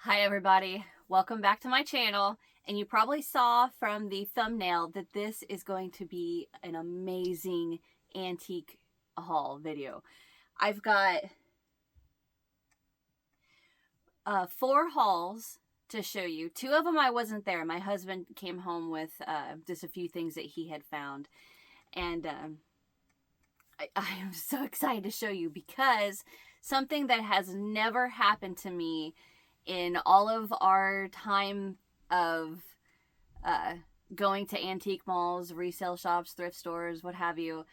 Hi everybody, welcome back to my channel, and you probably saw from the thumbnail that this is going to be an amazing antique haul video. I've got 4 hauls to show you. 2 of them I wasn't there. My husband came home with just a few things that he had found, and I am so excited to show you because something that has never happened to me in all of our time of going to antique malls, resale shops, thrift stores, what have you.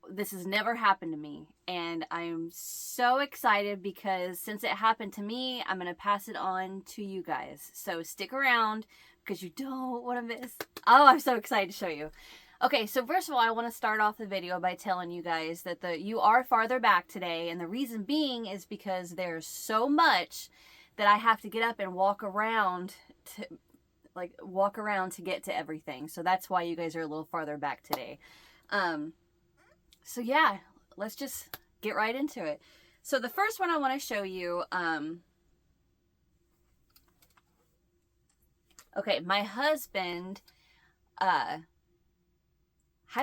This has never happened to me, and I'm so excited because since it happened to me, I'm going to pass it on to you guys. So stick around because you don't want to miss. Oh, I'm so excited to show you. Okay, so first of all, I want to start off the video by telling you guys that you are farther back today, and the reason being is because there's so much that I have to get up and walk around to get to everything. So that's why you guys are a little farther back today. So yeah, let's just get right into it. So the first one I want to show you, okay, my husband had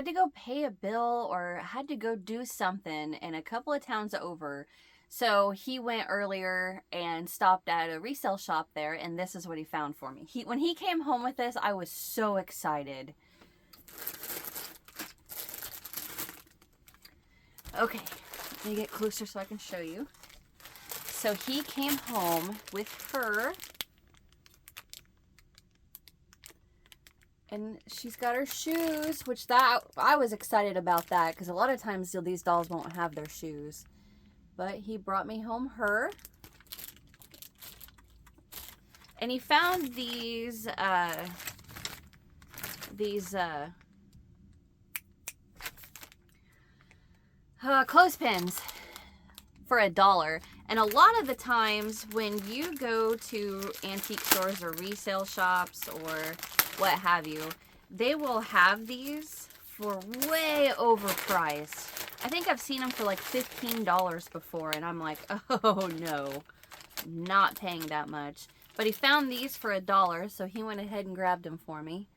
to go pay a bill or had to go do something in a couple of towns over. So he went earlier and stopped at a resale shop there, and this is what he found for me. When he came home with this, I was so excited. Okay, let me get closer so I can show you. So he came home with her, and she's got her shoes, which I was excited about that because a lot of times these dolls won't have their shoes. But he brought me home her. And he found these clothespins for $1. And a lot of the times when you go to antique stores or resale shops or what have you, they will have these for way overpriced. I think I've seen them for like $15 before, and I'm like, oh no, not paying that much. But he found these for $1, so he went ahead and grabbed them for me.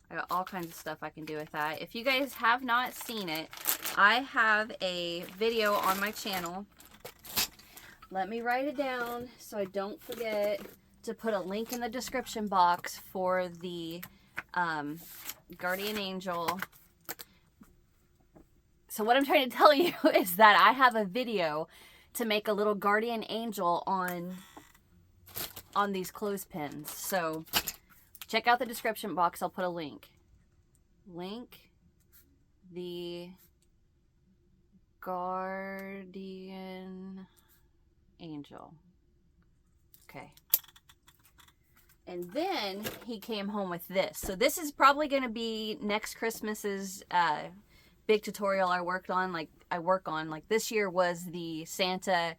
I got all kinds of stuff I can do with that. If you guys have not seen it, I have a video on my channel. Let me write it down so I don't forget to put a link in the description box for the Guardian Angel. So what I'm trying to tell you is that I have a video to make a little guardian angel on these clothespins. So check out the description box. I'll put a link. The guardian angel. Okay. And then he came home with this. So this is probably going to be next Christmas's big tutorial I work on. Like this year was the Santa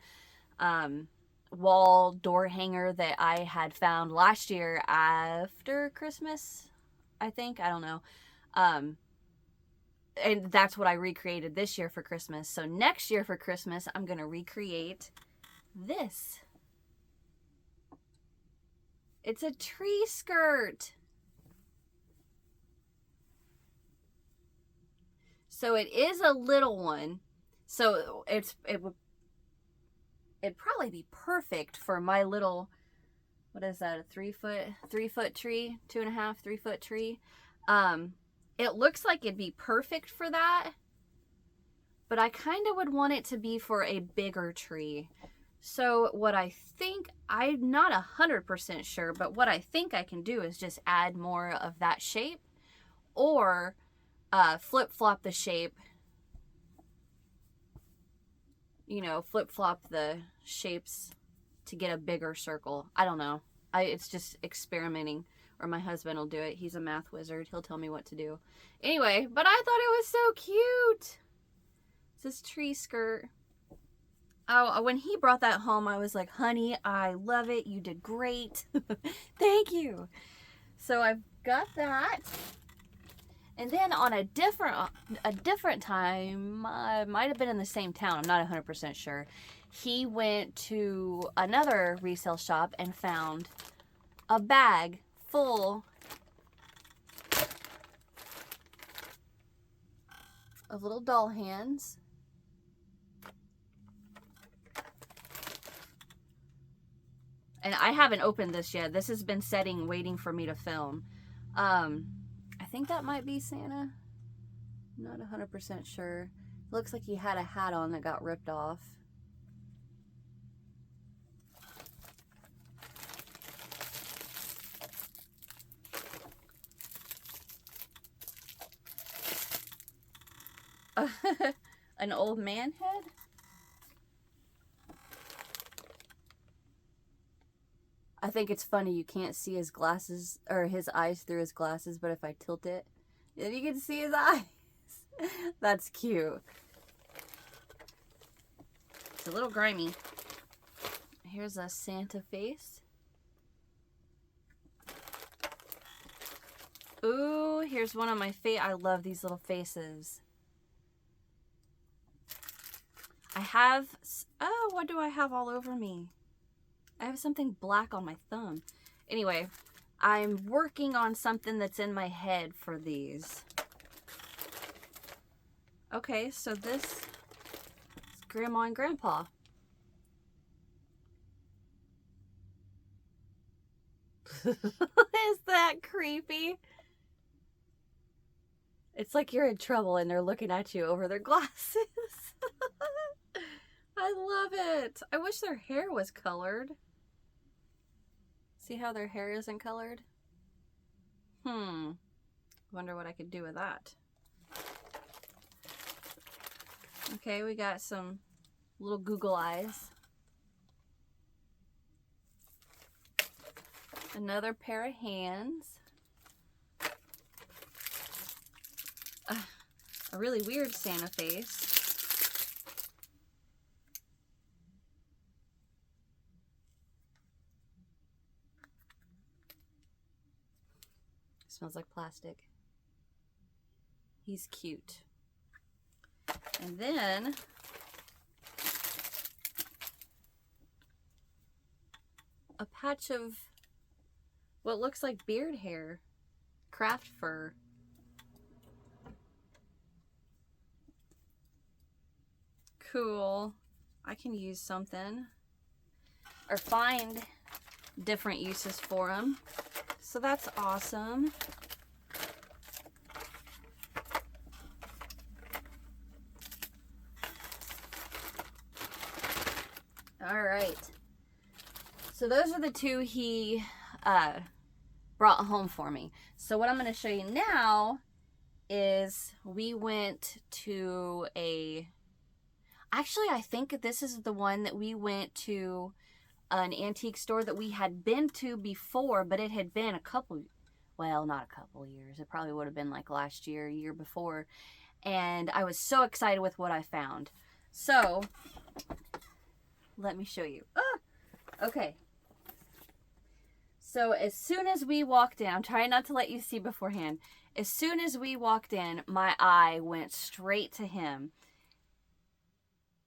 wall door hanger that I had found last year after Christmas, I think. I don't know. And that's what I recreated this year for Christmas. So next year for Christmas, I'm going to recreate this. It's a tree skirt. So it is a little one. So it'd probably be perfect for my little, what is that, a 3 foot tree, 2.5, 3 foot tree. It looks like it'd be perfect for that, but I kind of would want it to be for a bigger tree. So what I think, I'm not 100% sure, but what I think I can do is just add more of that shape, or flip-flop the shape, flip-flop the shapes to get a bigger circle. I don't know. It's just experimenting, or my husband will do it. He's a math wizard. He'll tell me what to do. Anyway, but I thought it was so cute. It's this tree skirt. Oh, when he brought that home, I was like, honey, I love it. You did great. Thank you. So I've got that. And then on a different time, might have been in the same town, I'm not 100% sure, he went to another resale shop and found a bag full of little doll hands. And I haven't opened this yet. This has been setting, waiting for me to film. I think that might be Santa. I'm not 100% sure. Looks like he had a hat on that got ripped off. An old man head? I think it's funny you can't see his glasses or his eyes through his glasses, but if I tilt it, then you can see his eyes. That's cute. It's a little grimy. Here's a Santa face. Ooh, here's one of my I love these little faces. I have, oh, what do I have all over me? I have something black on my thumb. Anyway, I'm working on something that's in my head for these. Okay, so this is Grandma and Grandpa. Is that creepy? It's like you're in trouble and they're looking at you over their glasses. I love it. I wish their hair was colored. See how their hair isn't colored? Wonder what I could do with that. Okay, we got some little Google eyes. Another pair of hands. A really weird Santa face. Smells like plastic. He's cute. And then a patch of what looks like beard hair, craft fur. Cool. I can use something or find different uses for them. So that's awesome. All right. So those are the two he brought home for me. So what I'm going to show you now is we went to actually, I think this is the one that we went to an antique store that we had been to before, but it had been well, not a couple years. It probably would have been like last year, year before. And I was so excited with what I found. So, let me show you. Okay. So as soon as we walked in, I'm trying not to let you see beforehand. As soon as we walked in, my eye went straight to him.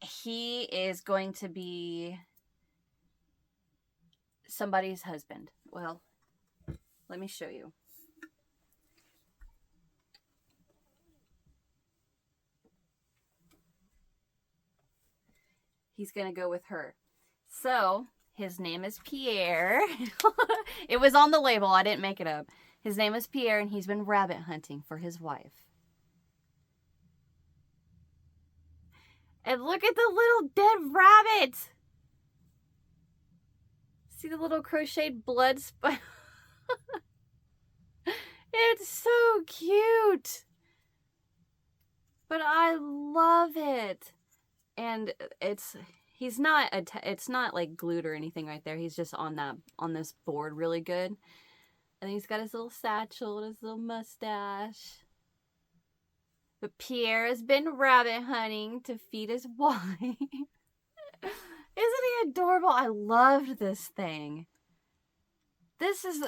He is going to be somebody's husband. Well, let me show you. He's going to go with her. So, his name is Pierre. It was on the label. I didn't make it up. His name is Pierre, and he's been rabbit hunting for his wife. And look at the little dead rabbit. See the little crocheted blood spot? It's so cute. But I love it. And it's not like glued or anything right there. He's just on this board really good. And he's got his little satchel and his little mustache. But Pierre has been rabbit hunting to feed his wife. Isn't he adorable? I loved this thing. This is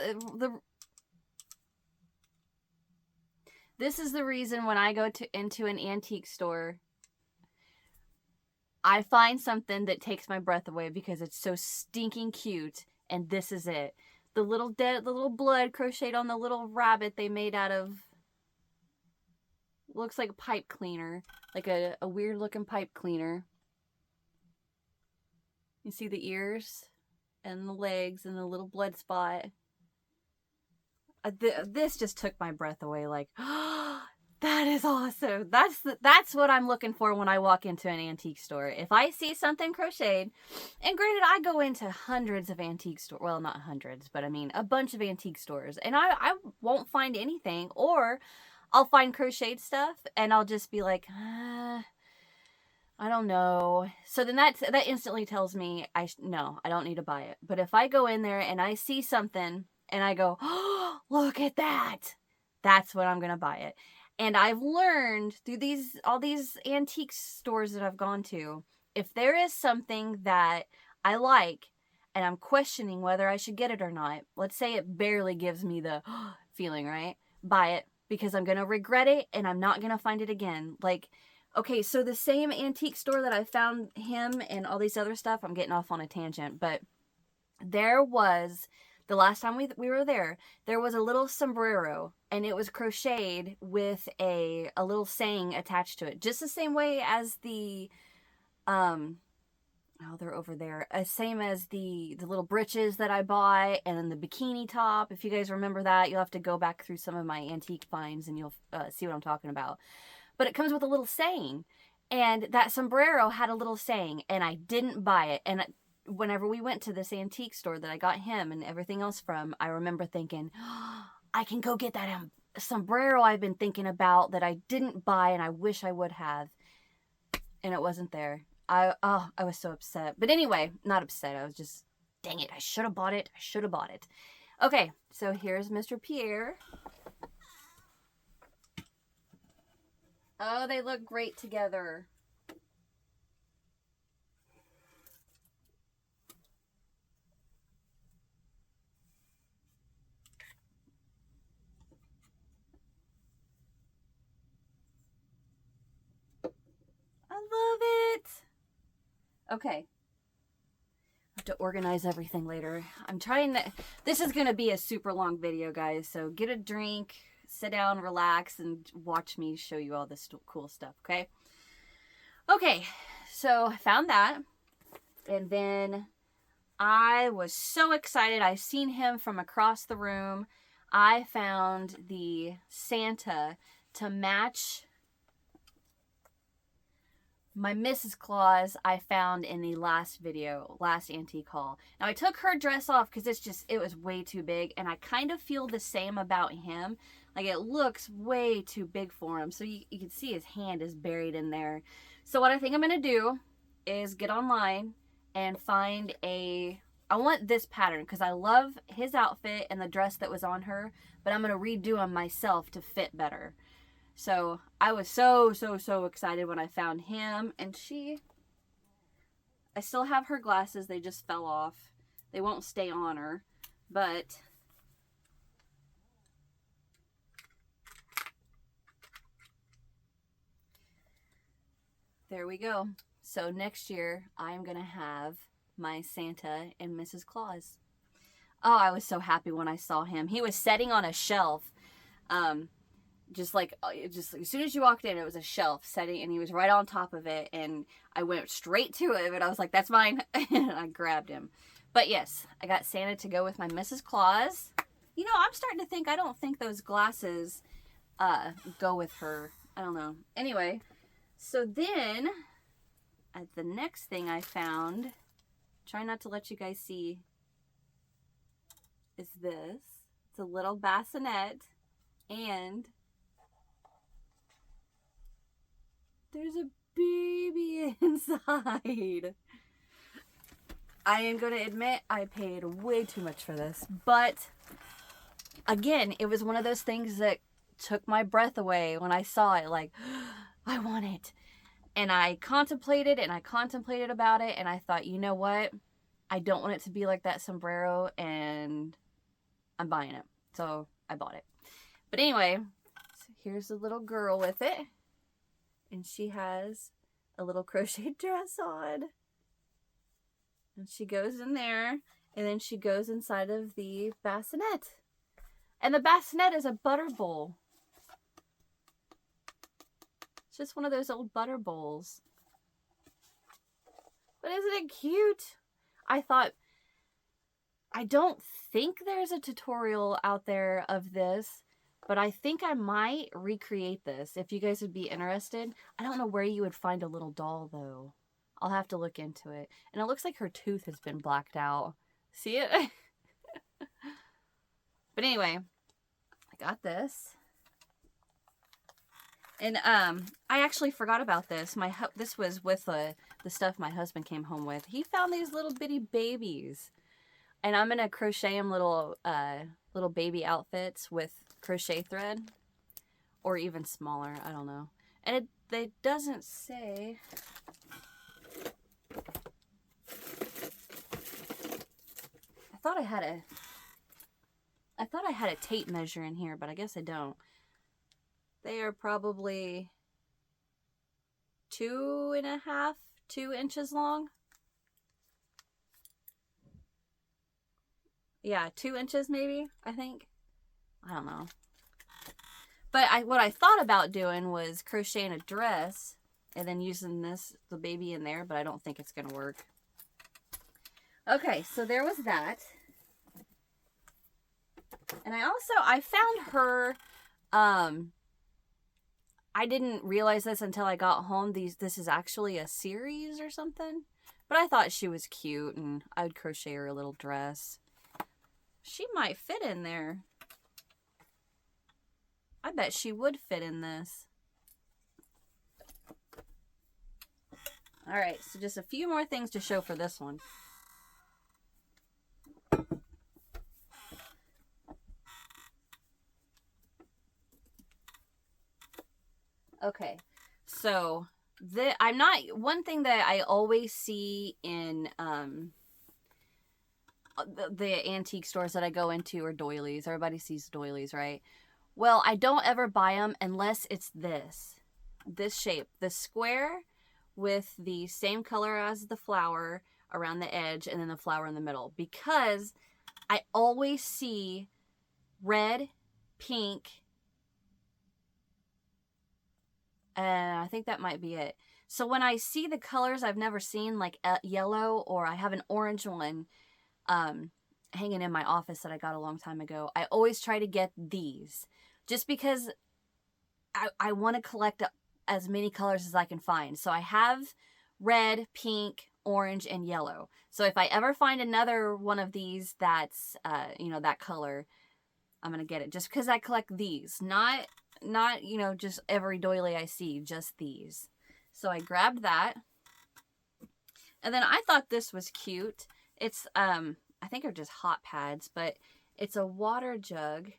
This is the reason when I go into an antique store, I find something that takes my breath away because it's so stinking cute, and this is it. The little blood crocheted on the little rabbit they made out of, looks like a pipe cleaner, like a weird looking pipe cleaner. You see the ears and the legs and the little blood spot. This just took my breath away. Like, oh, that is awesome. That's what I'm looking for when I walk into an antique store. If I see something crocheted, and granted, I go into hundreds of antique stores. Well, not hundreds, but I mean a bunch of antique stores, and I won't find anything, or I'll find crocheted stuff, and I'll just be like, I don't know. So then that instantly tells me no, I don't need to buy it. But if I go in there and I see something and I go, oh, look at that, that's when I'm gonna buy it. And I've learned through all these antique stores that I've gone to, if there is something that I like and I'm questioning whether I should get it or not, let's say it barely gives me the feeling, right? Buy it, because I'm gonna regret it and I'm not gonna find it again. Like, okay, so the same antique store that I found him and all these other stuff, I'm getting off on a tangent, but there was, the last time we were there was a little sombrero, and it was crocheted with a little saying attached to it. Just the same way as the, oh, they're over there. Same as the little breeches that I bought, and then the bikini top. If you guys remember that, you'll have to go back through some of my antique finds and you'll see what I'm talking about. But it comes with a little saying, and that sombrero had a little saying, and I didn't buy it. And whenever we went to this antique store that I got him and everything else from, I remember thinking, oh, I can go get that sombrero I've been thinking about that I didn't buy, and I wish I would have. And it wasn't there. I was so upset. But anyway, not upset. I was just, dang it, I should have bought it. I should have bought it. Okay, so here's Mr. Pierre. Oh, they look great together. I love it. Okay. I have to organize everything later. I'm trying to... This is going to be a super long video, guys. So get a drink, sit down, relax, and watch me show you all this cool stuff, okay? Okay, so I found that. And then I was so excited. I seen him from across the room. I found the Santa to match my Mrs. Claus I found in the last antique haul. Now I took her dress off because it was way too big, and I kind of feel the same about him. Like, it looks way too big for him. So you can see his hand is buried in there. So what I think I'm going to do is get online and find I want this pattern because I love his outfit and the dress that was on her, but I'm going to redo them myself to fit better. So I was so excited when I found him, and I still have her glasses. They just fell off. They won't stay on her, but there we go. So next year I'm going to have my Santa and Mrs. Claus. Oh, I was so happy when I saw him. He was sitting on a shelf. Just as soon as you walked in, it was a shelf setting, and he was right on top of it, and I went straight to him, and I was like, that's mine, and I grabbed him. But yes, I got Santa to go with my Mrs. Claus. You know, I'm starting to think, I don't think those glasses go with her. I don't know. Anyway, so then the next thing I found, try not to let you guys see, is this. It's a little bassinet, and there's a baby inside. I am going to admit I paid way too much for this. But, again, it was one of those things that took my breath away when I saw it. Like, I want it. And I contemplated about it. And I thought, you know what? I don't want it to be like that sombrero. And I'm buying it. So I bought it. But anyway, here's a little girl with it. And she has a little crochet dress on. And she goes in there. And then she goes inside of the bassinet. And the bassinet is a butter bowl. It's just one of those old butter bowls. But isn't it cute? I thought, I don't think there's a tutorial out there of this, but I think I might recreate this if you guys would be interested. I don't know where you would find a little doll though. I'll have to look into it. And it looks like her tooth has been blacked out. See it? But anyway, I got this. And I actually forgot about this. This was with the stuff my husband came home with. He found these little bitty babies. And I'm going to crochet them little baby outfits with crochet thread. Or even smaller. I don't know. And it doesn't say... I thought I had a tape measure in here, but I guess I don't. They are probably 2 inches long. Yeah, 2 inches maybe, I think. I don't know. But what I thought about doing was crocheting a dress and then using the baby in there, but I don't think it's going to work. Okay, so there was that. And I found her, I didn't realize this until I got home. This is actually a series or something. But I thought she was cute and I would crochet her a little dress. She might fit in there. I bet she would fit in this. Alright, so just a few more things to show for this one. Okay, so one thing that I always see in the antique stores that I go into are doilies. Everybody sees doilies, right? Well, I don't ever buy them unless it's this shape, the square with the same color as the flower around the edge and then the flower in the middle, because I always see red, pink, and I think that might be it. So when I see the colors I've never seen, like yellow, or I have an orange one hanging in my office that I got a long time ago, I always try to get these. Just because I want to collect as many colors as I can find. So I have red, pink, orange, and yellow. So if I ever find another one of these that's, that color, I'm going to get it. Just because I collect these. Not, just every doily I see, just these. So I grabbed that. And then I thought this was cute. It's, I think they're just hot pads, but it's a water jug,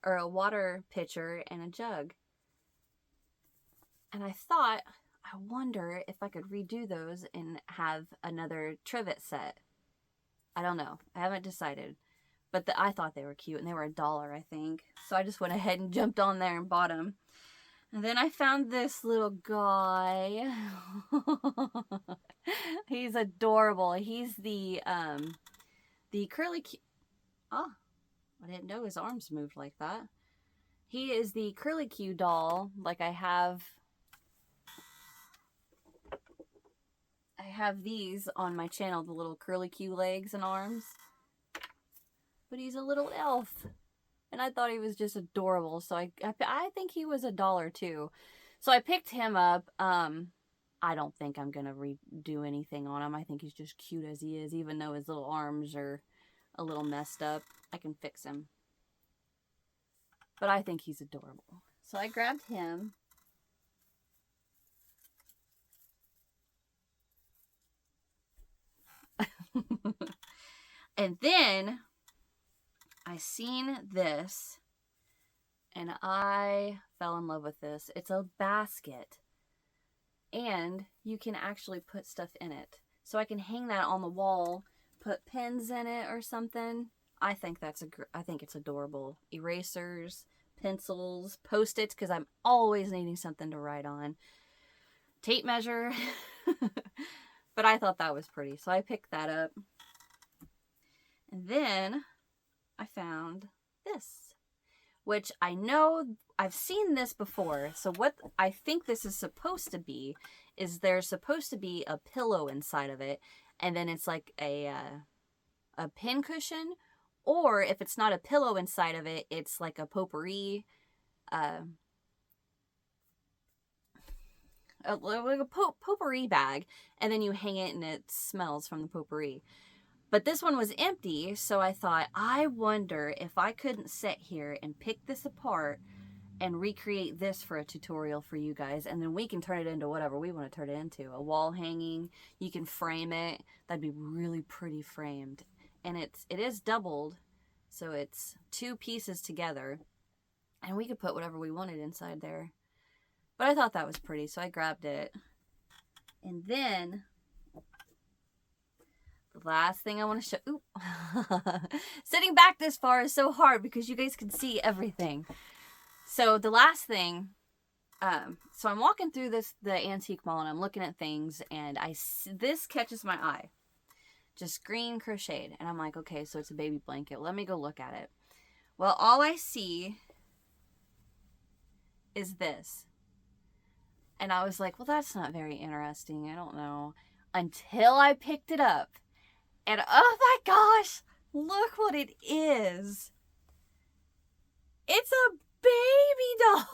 or a water pitcher and a jug. And I thought, I wonder if I could redo those and have another trivet set. I don't know. I haven't decided. But I thought they were cute, and they were $1, I think. So I just went ahead and jumped on there and bought them. And then I found this little guy. He's adorable. He's the curly... Oh, I didn't know his arms moved like that. He is the Curly Q doll. Like I have these on my channel, the little Curly Q legs and arms. But he's a little elf. And I thought he was just adorable. So I think he was $1 too. So I picked him up. I don't think I'm going to redo anything on him. I think he's just cute as he is. Even though his little arms are a little messed up, I can fix him. But I think he's adorable. So I grabbed him. And then I seen this and I fell in love with this. It's a basket. And you can actually put stuff in it. So I can hang that on the wall, put pins in it or something. I think it's adorable. Erasers, pencils, Post-its, because I'm always needing something to write on, tape measure. But I thought that was pretty, so I picked that up. And then I found this, which I know I've seen this before. So what I think this is supposed to be is there's supposed to be a pillow inside of it, and then it's like a pin cushion, or if it's not a pillow inside of it, it's like a potpourri, like a potpourri bag, and then you hang it and it smells from the potpourri. But this one was empty, so I thought, I wonder if I couldn't sit here and pick this apart and recreate this for a tutorial for you guys, and then we can turn it into whatever we want to turn it into. A wall hanging, you can frame it. That'd be really pretty framed. And it is doubled, so it's 2 pieces together, and we could put whatever we wanted inside there. But I thought that was pretty, so I grabbed it. And then the last thing I want to show... Ooh. Sitting back this far is so hard because you guys can see everything. So the last thing... so I'm walking through the antique mall, and I'm looking at things, and this catches my eye. Just green crocheted. And I'm like, okay, so it's a baby blanket. Let me go look at it. Well, all I see is this. And I was like, well, that's not very interesting. I don't know. Until I picked it up. And oh my gosh, look what it is. It's a baby doll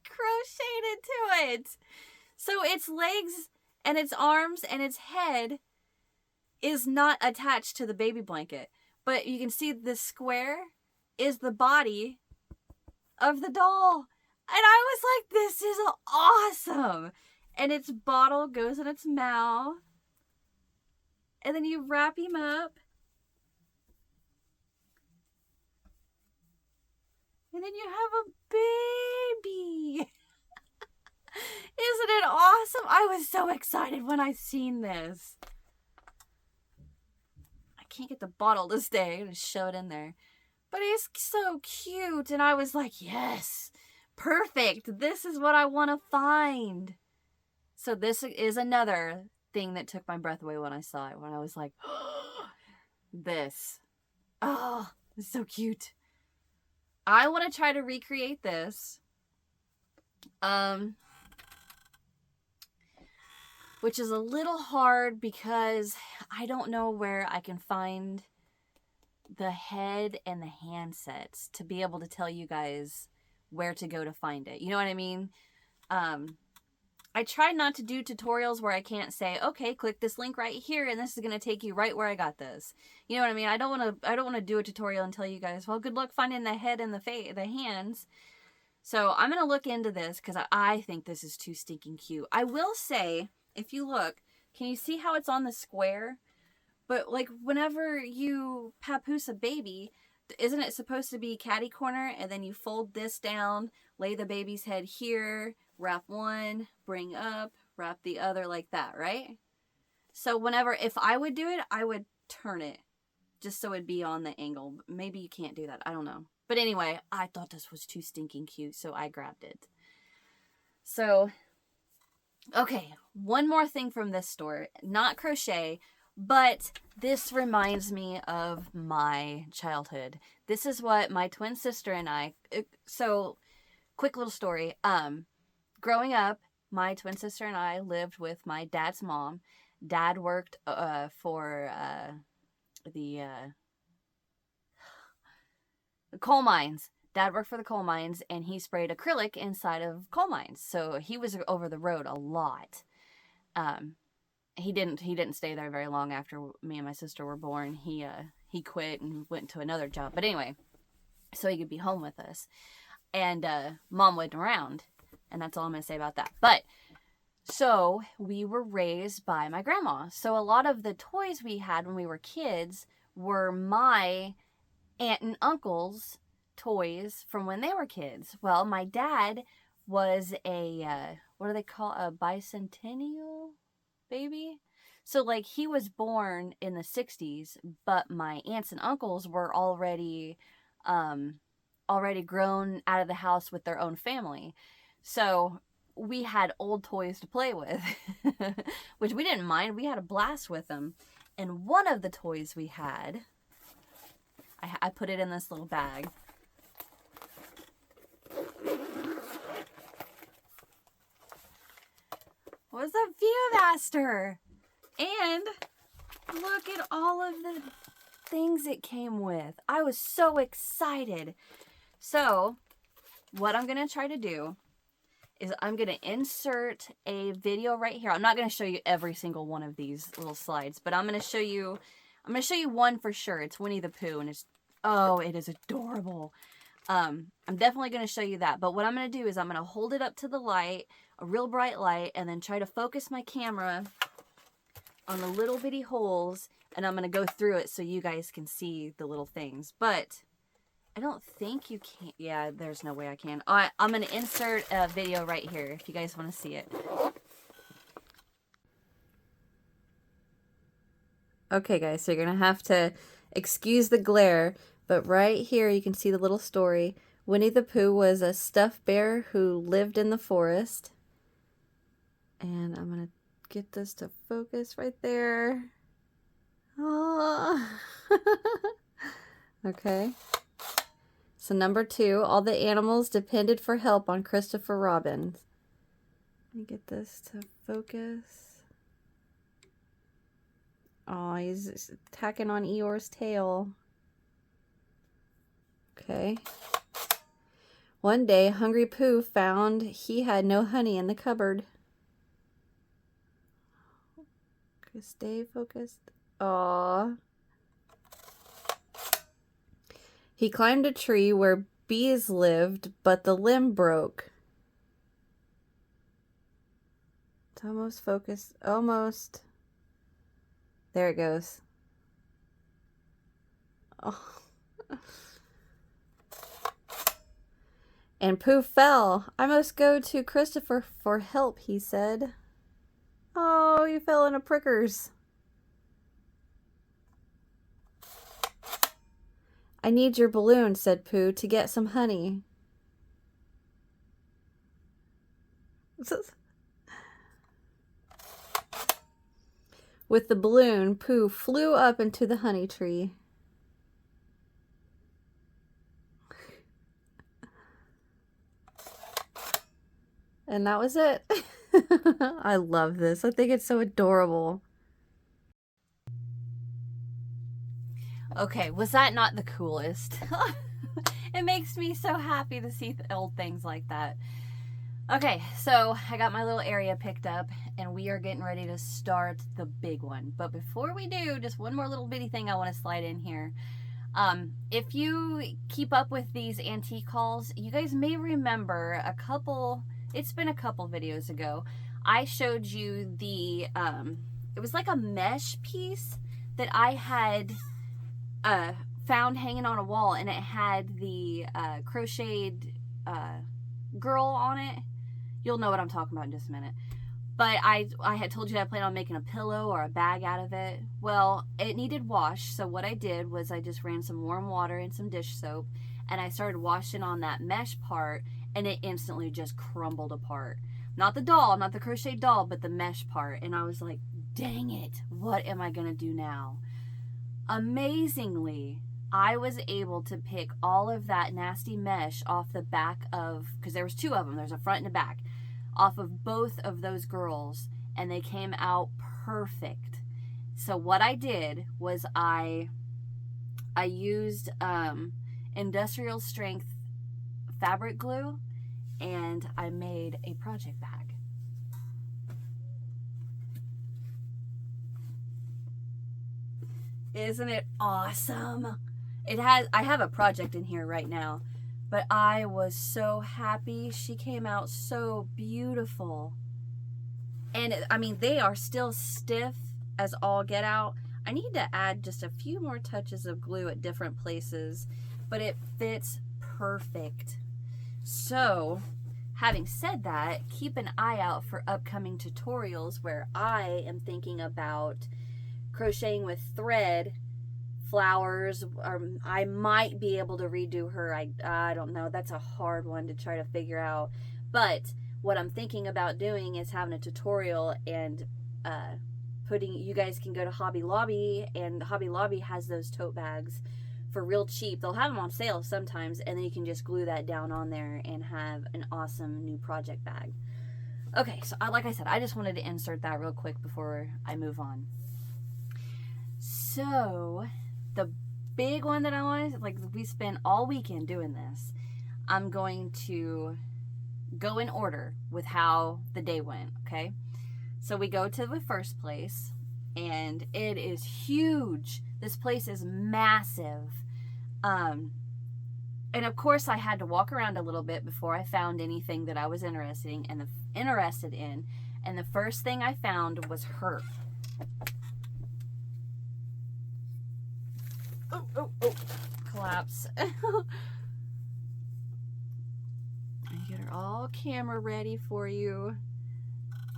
crocheted to it. So its legs and its arms and its head is not attached to the baby blanket. But you can see the square is the body of the doll. And I was like, this is awesome. And its bottle goes in its mouth. And then you wrap him up. And then you have a baby. Isn't it awesome? I was so excited when I seen this. I can't get the bottle to stay. I'm going to shove it in there. But it's so cute. And I was like, yes, perfect. This is what I want to find. So this is another thing that took my breath away when I saw it. When I was like, oh, this. Oh, it's so cute. I want to try to recreate this. Which is a little hard because I don't know where I can find the head and the hand sets to be able to tell you guys where to go to find it. You know what I mean? I try not to do tutorials where I can't say, okay, click this link right here and this is going to take you right where I got this. You know what I mean? I don't want to do a tutorial and tell you guys, well, good luck finding the head and the hands. So I'm going to look into this because I think this is too stinking cute. I will say, if you look, can you see how it's on the square? But like whenever you papoose a baby, isn't it supposed to be catty corner? And then you fold this down, lay the baby's head here, wrap one, bring up, wrap the other like that, right? So if I would do it, I would turn it just so it'd be on the angle. Maybe you can't do that. I don't know. But anyway, I thought this was too stinking cute, so I grabbed it. So, okay, one more thing from this store. Not crochet, but this reminds me of my childhood. This is what my twin sister and I... So, quick little story. Growing up, my twin sister and I lived with my dad's mom. Dad worked for the coal mines. Dad worked for the coal mines, and he sprayed acrylic inside of coal mines. So he was over the road a lot. He didn't stay there very long after me and my sister were born. He quit and went to another job. But anyway, so he could be home with us. And Mom wasn't around. And that's all I'm going to say about that. But, so, we were raised by my grandma. So, a lot of the toys we had when we were kids were my aunt and uncle's toys from when they were kids. Well, my dad was a, what do they call, a bicentennial baby? So, like, he was born in the 60s, but my aunts and uncles were already already grown out of the house with their own family. So we had old toys to play with, which we didn't mind. We had a blast with them. And one of the toys we had, I put it in this little bag. Was a Viewmaster. And look at all of the things it came with. I was so excited. So what I'm going to try to do is I'm going to insert a video right here. I'm not going to show you every single one of these little slides, but I'm going to show you one for sure. It's Winnie the Pooh, and it is adorable. I'm definitely going to show you that. But what I'm going to do is I'm going to hold it up to the light, a real bright light, and then try to focus my camera on the little bitty holes, and I'm going to go through it so you guys can see the little things. But I don't think you can. Yeah, there's no way I can. I'm going to insert a video right here if you guys want to see it. Okay, guys, so you're going to have to excuse the glare, but right here you can see the little story. Winnie the Pooh was a stuffed bear who lived in the forest. And I'm going to get this to focus right there. Oh. Okay. So number 2, all the animals depended for help on Christopher Robin. Let me get this to focus. Oh, he's tacking on Eeyore's tail. Okay. One day, Hungry Pooh found he had no honey in the cupboard. Okay, stay focused. Aww. He climbed a tree where bees lived, but the limb broke. It's almost focused. Almost. There it goes. Oh. And Pooh fell. I must go to Christopher for help, he said. Oh, you fell into prickers. I need your balloon, said Pooh, to get some honey. With the balloon, Pooh flew up into the honey tree. And that was it. I love this. I think it's so adorable. Okay, was that not the coolest? It makes me so happy to see old things like that. Okay, so I got my little area picked up, and we are getting ready to start the big one. But before we do, just one more little bitty thing I want to slide in here. If you keep up with these antique hauls, you guys may remember it's been a couple videos ago, I showed you the, it was like a mesh piece that I had found hanging on a wall, and it had the crocheted girl on it. You'll know what I'm talking about in just a minute. But I had told you that I planned on making a pillow or a bag out of it. Well, it needed wash, so what I did was I just ran some warm water and some dish soap, and I started washing on that mesh part, and it instantly just crumbled apart. Not the doll, not the crocheted doll, but the mesh part. And I was like, dang it, what am I going to do now? Amazingly, I was able to pick all of that nasty mesh off the back of, because there was 2 of them, there's a front and a back, off of both of those girls, and they came out perfect. So what I did was I used industrial strength fabric glue, and I made a project bag. Isn't it awesome? I have a project in here right now, but I was so happy. She came out so beautiful. And I mean, they are still stiff as all get out. I need to add just a few more touches of glue at different places, but it fits perfect. So, having said that, keep an eye out for upcoming tutorials where I am thinking about crocheting with thread flowers, or I might be able to redo her. I don't know. That's a hard one to try to figure out. But what I'm thinking about doing is having a tutorial and you guys can go to Hobby Lobby, and Hobby Lobby has those tote bags for real cheap. They'll have them on sale sometimes, and then you can just glue that down on there and have an awesome new project bag. Okay, so like I said, I just wanted to insert that real quick before I move on. So the big one that I wanted, like, we spent all weekend doing this. I'm going to go in order with how the day went, okay? So we go to the first place, and it is huge. This place is massive. And of course I had to walk around a little bit before I found anything that I was interested in. And the first thing I found was her. Oh, collapse. I get her all camera ready for you.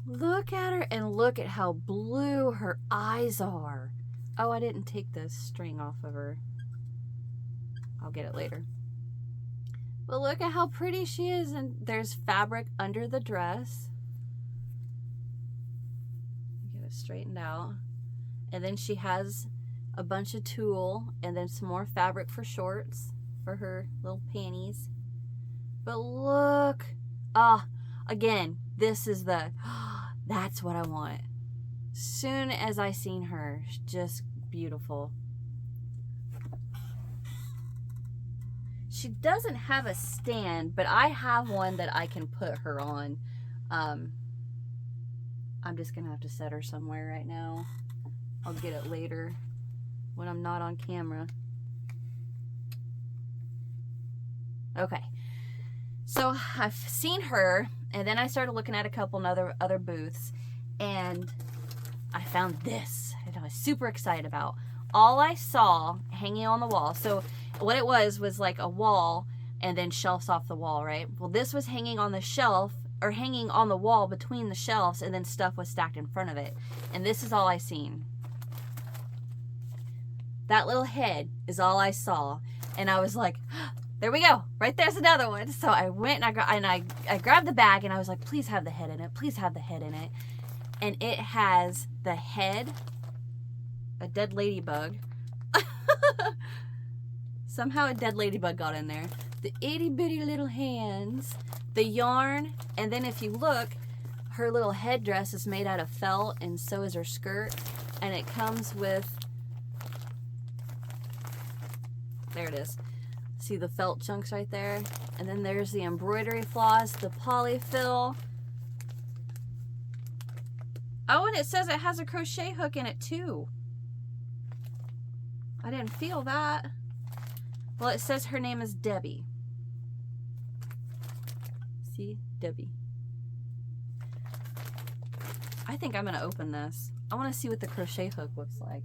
Look at her, and look at how blue her eyes are. Oh, I didn't take the string off of her. I'll get it later. But look at how pretty she is, and there's fabric under the dress. Get it straightened out. And then she has a bunch of tulle, and then some more fabric for shorts for her little panties. But look, again, this is that's what I want. Soon as I seen her, just beautiful. She doesn't have a stand, but I have one that I can put her on. I'm just gonna have to set her somewhere right now. I'll get it later when I'm not on camera. Okay, so I've seen her, and then I started looking at a couple other booths, and I found this, and I was super excited about. All I saw hanging on the wall, so what it was like a wall and then shelves off the wall, right? Well, this was hanging on the shelf, or hanging on the wall between the shelves, and then stuff was stacked in front of it. And this is all I seen. That little head is all I saw. And I was like, there we go. Right there's another one. So I went and I grabbed the bag, and I was like, please have the head in it. Please have the head in it. And it has the head, a dead ladybug. Somehow a dead ladybug got in there. The itty bitty little hands, the yarn, and then if you look, her little headdress is made out of felt, and so is her skirt. And it comes with, there it is. See the felt chunks right there? And then there's the embroidery floss, the polyfill. Oh, and it says it has a crochet hook in it too. I didn't feel that. Well, it says her name is Debbie. See? Debbie. I think I'm going to open this. I want to see what the crochet hook looks like.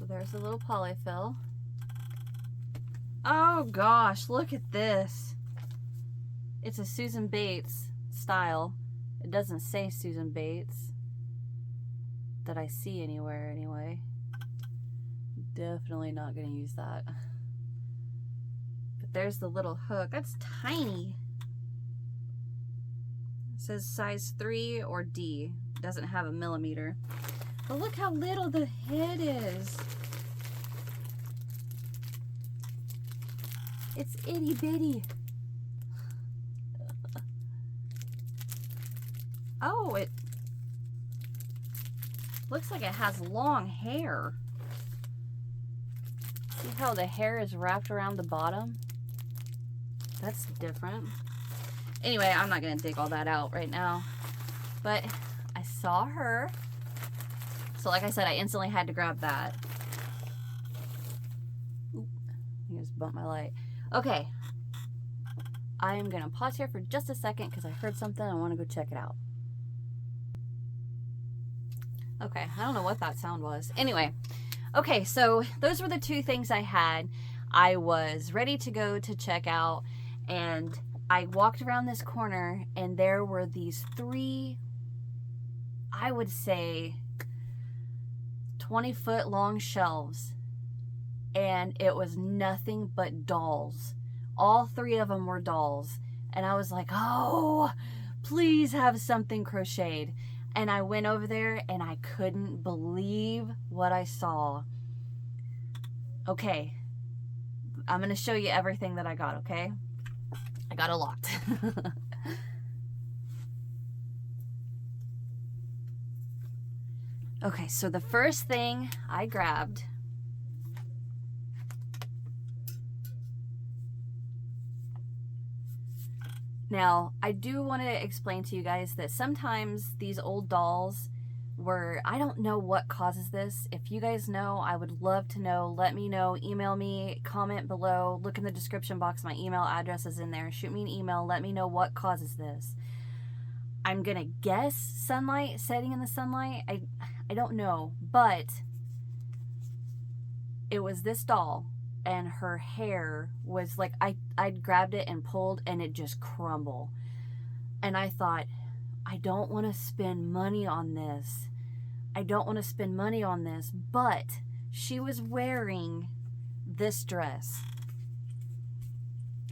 There's a little polyfill. Oh gosh, look at this. It's a Susan Bates style. It doesn't say Susan Bates that I see anywhere anyway. Definitely not going to use that. But there's the little hook. That's tiny. It says size 3 or D. It doesn't have a millimeter. But look how little the head is. It's itty bitty. Oh, it looks like it has long hair. See how the hair is wrapped around the bottom? That's different. Anyway, I'm not going to dig all that out right now. But I saw her. So like I said, I instantly had to grab that. Oop, I just bumped my light. Okay, I'm going to pause here for just a second because I heard something. I want to go check it out. Okay, I don't know what that sound was. Anyway, okay, so those were the two things I had. I was ready to go to check out, and I walked around this corner, and there were these three, I would say, 20-foot long shelves, and it was nothing but dolls. All three of them were dolls, and I was like, oh, please have something crocheted. And I went over there, and I couldn't believe what I saw. Okay, I'm going to show you everything that I got, okay? I got a lot. Okay, so the first thing I grabbed now, I do want to explain to you guys that sometimes these old dolls were, I don't know what causes this. If you guys know, I would love to know. Let me know. Email me, comment below, look in the description box. My email address is in there. Shoot me an email. Let me know what causes this. I'm going to guess sunlight, setting in the sunlight. I don't know, but it was this doll. And her hair was like, I grabbed it and pulled, and it just crumbled. And I thought, I don't want to spend money on this. I don't want to spend money on this. But she was wearing this dress.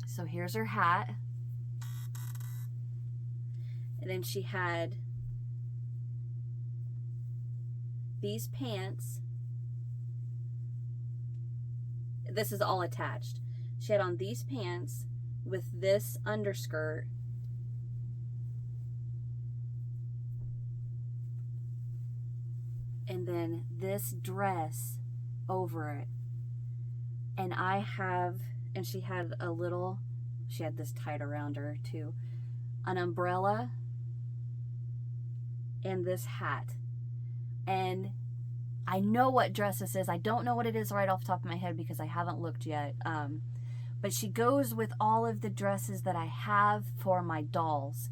So here's her hat. And then she had these pants. This is all attached. She had on these pants with this underskirt. And then this dress over it. And she had she had this tied around her too. An umbrella and this hat. And I know what dress this is. I don't know what it is right off the top of my head because I haven't looked yet. But she goes with all of the dresses that I have for my dolls,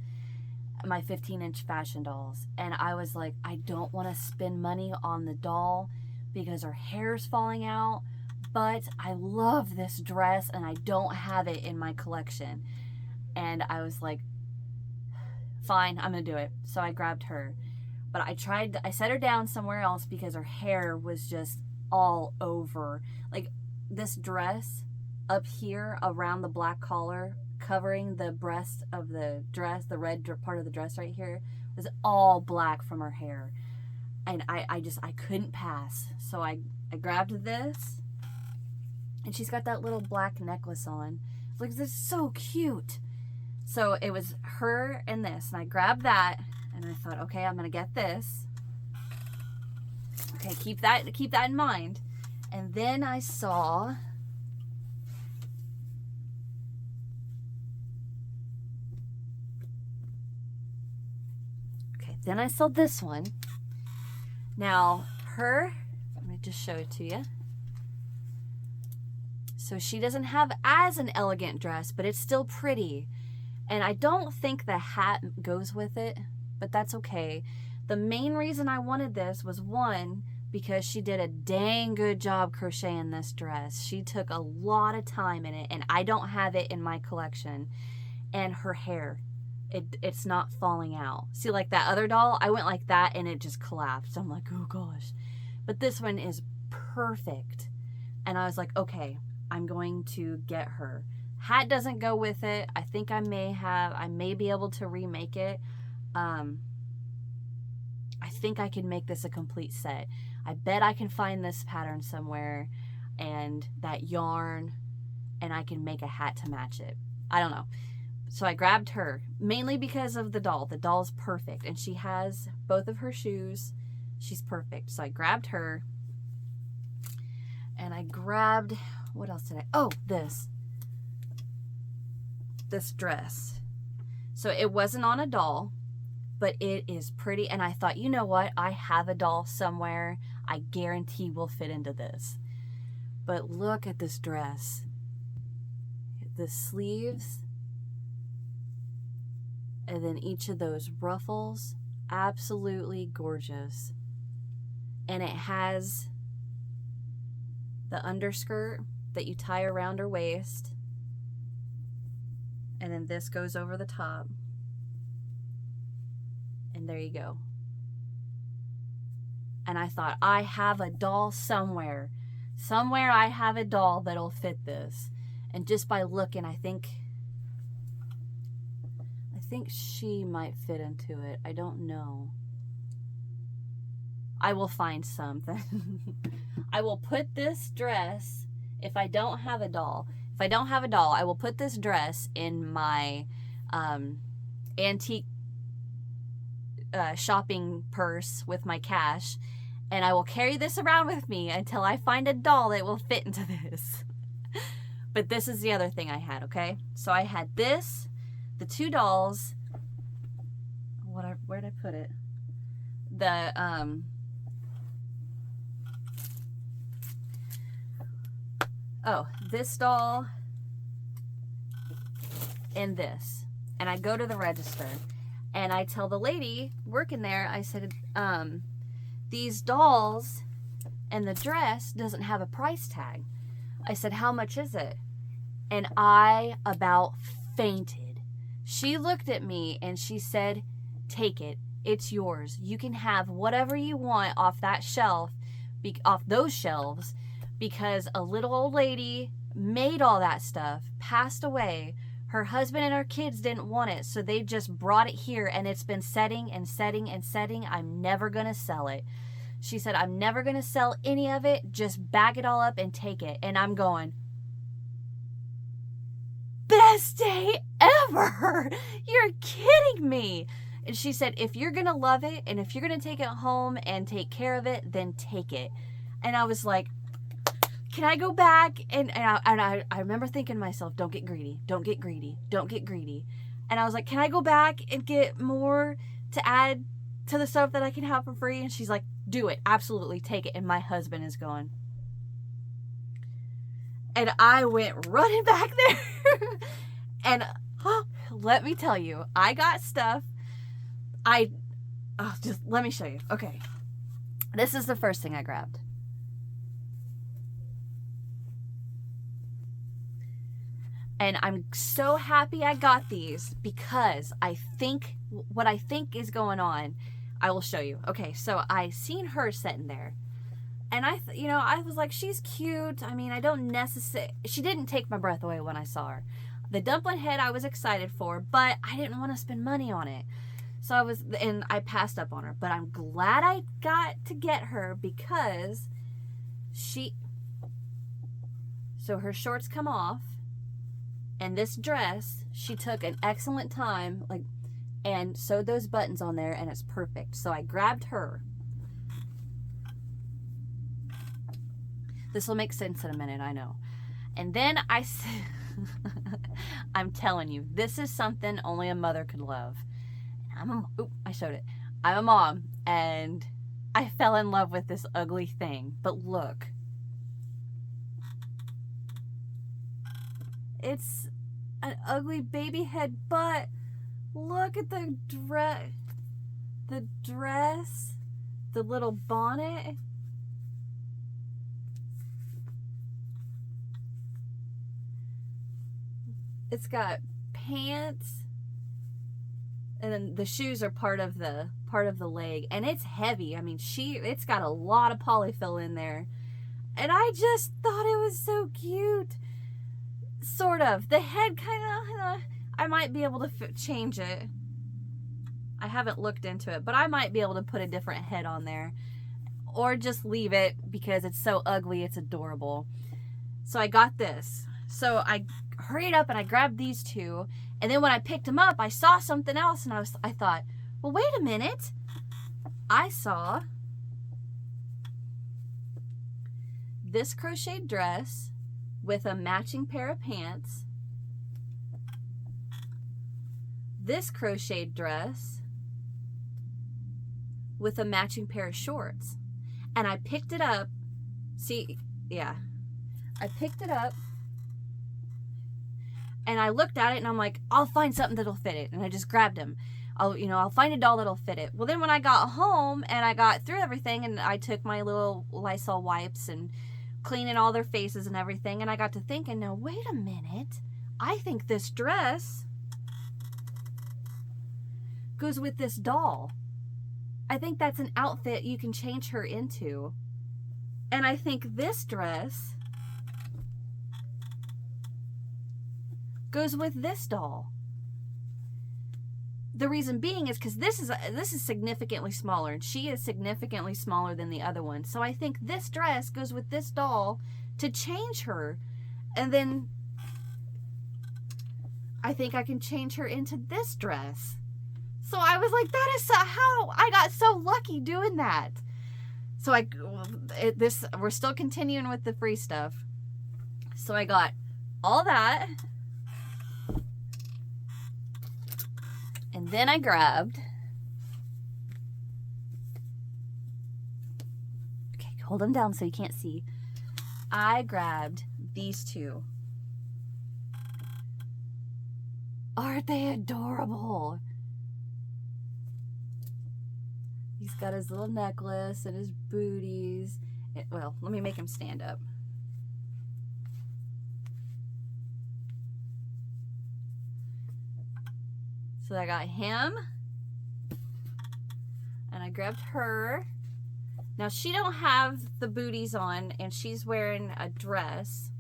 my 15-inch fashion dolls. And I was like, I don't want to spend money on the doll because her hair's falling out. But I love this dress and I don't have it in my collection. And I was like, fine, I'm going to do it. So I grabbed her. But I set her down somewhere else because her hair was just all over. Like this dress up here around the black collar, covering the breast of the dress, the red part of the dress right here, was all black from her hair. And I couldn't pass. So I grabbed this. And she's got that little black necklace on. Like, this is so cute. So it was her and this. And I grabbed that. And I thought, okay, I'm going to get this. Okay, keep that in mind. And then I saw this one. Now, let me just show it to you. So she doesn't have as an elegant dress, but it's still pretty. And I don't think the hat goes with it, but that's okay. The main reason I wanted this was, one, because she did a dang good job crocheting this dress. She took a lot of time in it, and I don't have it in my collection. And her hair, it's not falling out. See, like that other doll, I went like that and it just collapsed. I'm like, oh gosh. But this one is perfect. And I was like, okay, I'm going to get her. Hat doesn't go with it. I think I may be able to remake it. I think I can make this a complete set. I bet I can find this pattern somewhere and that yarn, and I can make a hat to match it. I don't know. So I grabbed her mainly because of the doll. The doll's perfect, and she has both of her shoes. She's perfect. So I grabbed her, and I grabbed, what else did I? Oh, this dress. So it wasn't on a doll, but it is pretty. And I thought, you know what? I have a doll somewhere. I guarantee will fit into this. But look at this dress. The sleeves. And then each of those ruffles. Absolutely gorgeous. and it has the underskirt that you tie around her waist, and then this goes over the top, and there you go. And I thought, I have a doll somewhere. Somewhere I have a doll that'll fit this. And just by looking, I think she might fit into it. I don't know. I will find something. I will put this dress, if I don't have a doll, I will put this dress in my antique shopping purse with my cash, and I will carry this around with me until I find a doll that will fit into this. But this is the other thing I had, okay? So I had this, the 2 dolls. Where'd I put it? This doll and this. And I go to the register and I tell the lady working there, I said, these dolls and the dress doesn't have a price tag. I said, how much is it? And I about fainted. She looked at me and she said, take it. It's yours. You can have whatever you want off that shelf, off those shelves, because a little old lady made all that stuff, passed away. Her husband and her kids didn't want it, so they just brought it here, and it's been setting and setting and setting. I'm never going to sell it. She said, I'm never going to sell any of it. Just bag it all up and take it. And I'm going, best day ever. You're kidding me. And she said, if you're going to love it and if you're going to take it home and take care of it, then take it. And I was like, can I go back? And I remember thinking to myself, don't get greedy. Don't get greedy. Don't get greedy. And I was like, can I go back and get more to add to the stuff that I can have for free? And she's like, do it. Absolutely. Take it. And my husband is going. And I went running back there. And let me tell you, I got stuff. Just let me show you. Okay. This is the first thing I grabbed. And I'm so happy I got these because what I think is going on, I will show you. Okay, so I seen her sitting there. And I was like, she's cute. I mean, she didn't take my breath away when I saw her. The dumpling head I was excited for, but I didn't want to spend money on it. So I passed up on her. But I'm glad I got to get her because so her shorts come off. And this dress, she took an excellent time, and sewed those buttons on there, and it's perfect. So I grabbed her. This will make sense in a minute, I know. And then I'm telling you, this is something only a mother could love. I showed it. I'm a mom, and I fell in love with this ugly thing. But look. It's an ugly baby head, but look at the dress, the little bonnet. It's got pants, and then the shoes are part of the leg, and it's heavy. I mean, it's got a lot of polyfill in there, and I just thought it was so cute. Sort of. The head kind of, I might be able to change it. I haven't looked into it, but I might be able to put a different head on there. Or just leave it because it's so ugly, it's adorable. So I got this. So I hurried up and I grabbed these 2. And then when I picked them up, I saw something else and I thought, well, wait a minute. I saw this crocheted dress with a matching pair of pants, this crocheted dress with a matching pair of shorts. And I picked it up. I picked it up and I looked at it and I'm like, I'll find something that'll fit it. And I just grabbed them. I'll find a doll that'll fit it. Well, then when I got home and I got through everything and I took my little Lysol wipes and cleaning all their faces and everything, and I got to thinking, now wait a minute, I think this dress goes with this doll. I think that's an outfit you can change her into. And I think this dress goes with this doll. The reason being is because this is significantly smaller, and she is significantly smaller than the other one. So I think this dress goes with this doll to change her. And then I think I can change her into this dress. So I was like, that is how I got so lucky doing that. So we're still continuing with the free stuff. So I got all that. And then I grabbed, okay, hold them down so you can't see. I grabbed these two. Aren't they adorable? He's got his little necklace and his booties. Well, let me make him stand up. So I got him, and I grabbed her. Now she don't have the booties on, and she's wearing a dress,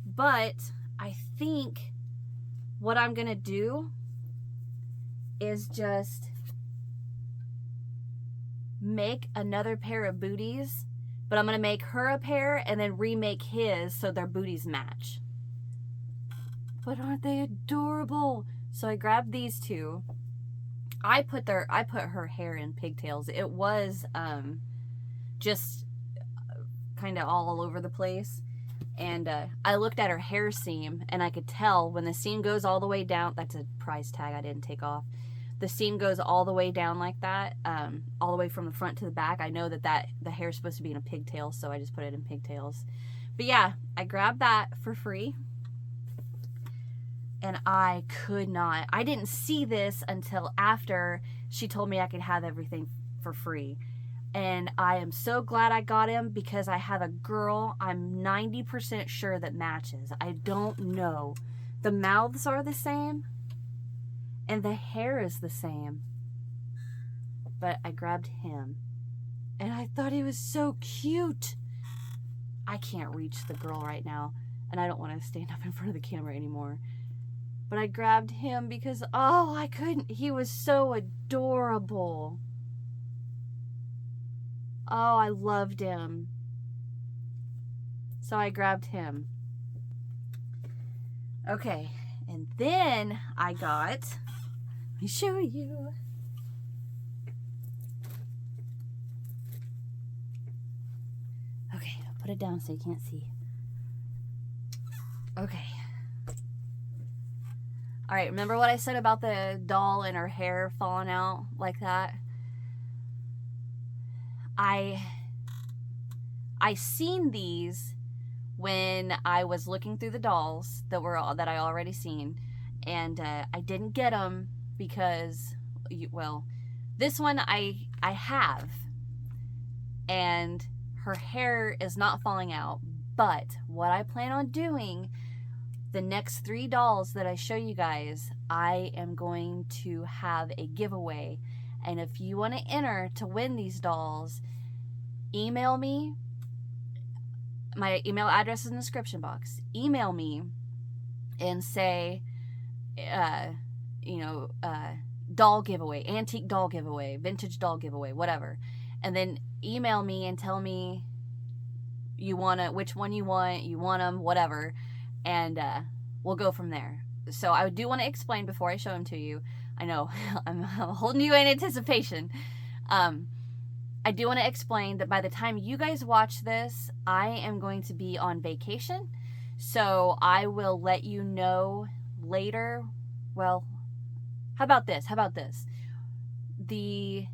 but I think what I'm gonna do is just make another pair of booties, but I'm gonna make her a pair and then remake his so their booties match. But aren't they adorable? So I grabbed these two. I put her hair in pigtails. It was just kind of all over the place. And I looked at her hair seam, and I could tell when the seam goes all the way down. That's a price tag I didn't take off. The seam goes all the way down like that, all the way from the front to the back. I know that the hair is supposed to be in a pigtail, so I just put it in pigtails. But yeah, I grabbed that for free. And I didn't see this until after she told me I could have everything for free. And I am so glad I got him because I have a girl I'm 90% sure that matches. I don't know. The mouths are the same and the hair is the same. But I grabbed him and I thought he was so cute. I can't reach the girl right now, and I don't want to stand up in front of the camera anymore. But I grabbed him because, oh, I couldn't. He was so adorable. Oh, I loved him. So I grabbed him. Okay, and then I got, let me show you. Okay, I'll put it down so you can't see. Okay. All right, remember what I said about the doll and her hair falling out like that? I seen these when I was looking through the dolls that I already seen, and I didn't get them because, well, this one I have, and her hair is not falling out. But what I plan on doing, the next 3 dolls that I show you guys, I am going to have a giveaway. And if you want to enter to win these dolls, email me. My email address is in the description box. Email me and say, doll giveaway, antique doll giveaway, vintage doll giveaway, whatever. And then email me and tell me which one you want them, whatever. And we'll go from there. So I do want to explain before I show them to you. I know I'm holding you in anticipation. I do want to explain that by the time you guys watch this, I am going to be on vacation. So I will let you know later. Well, how about this? The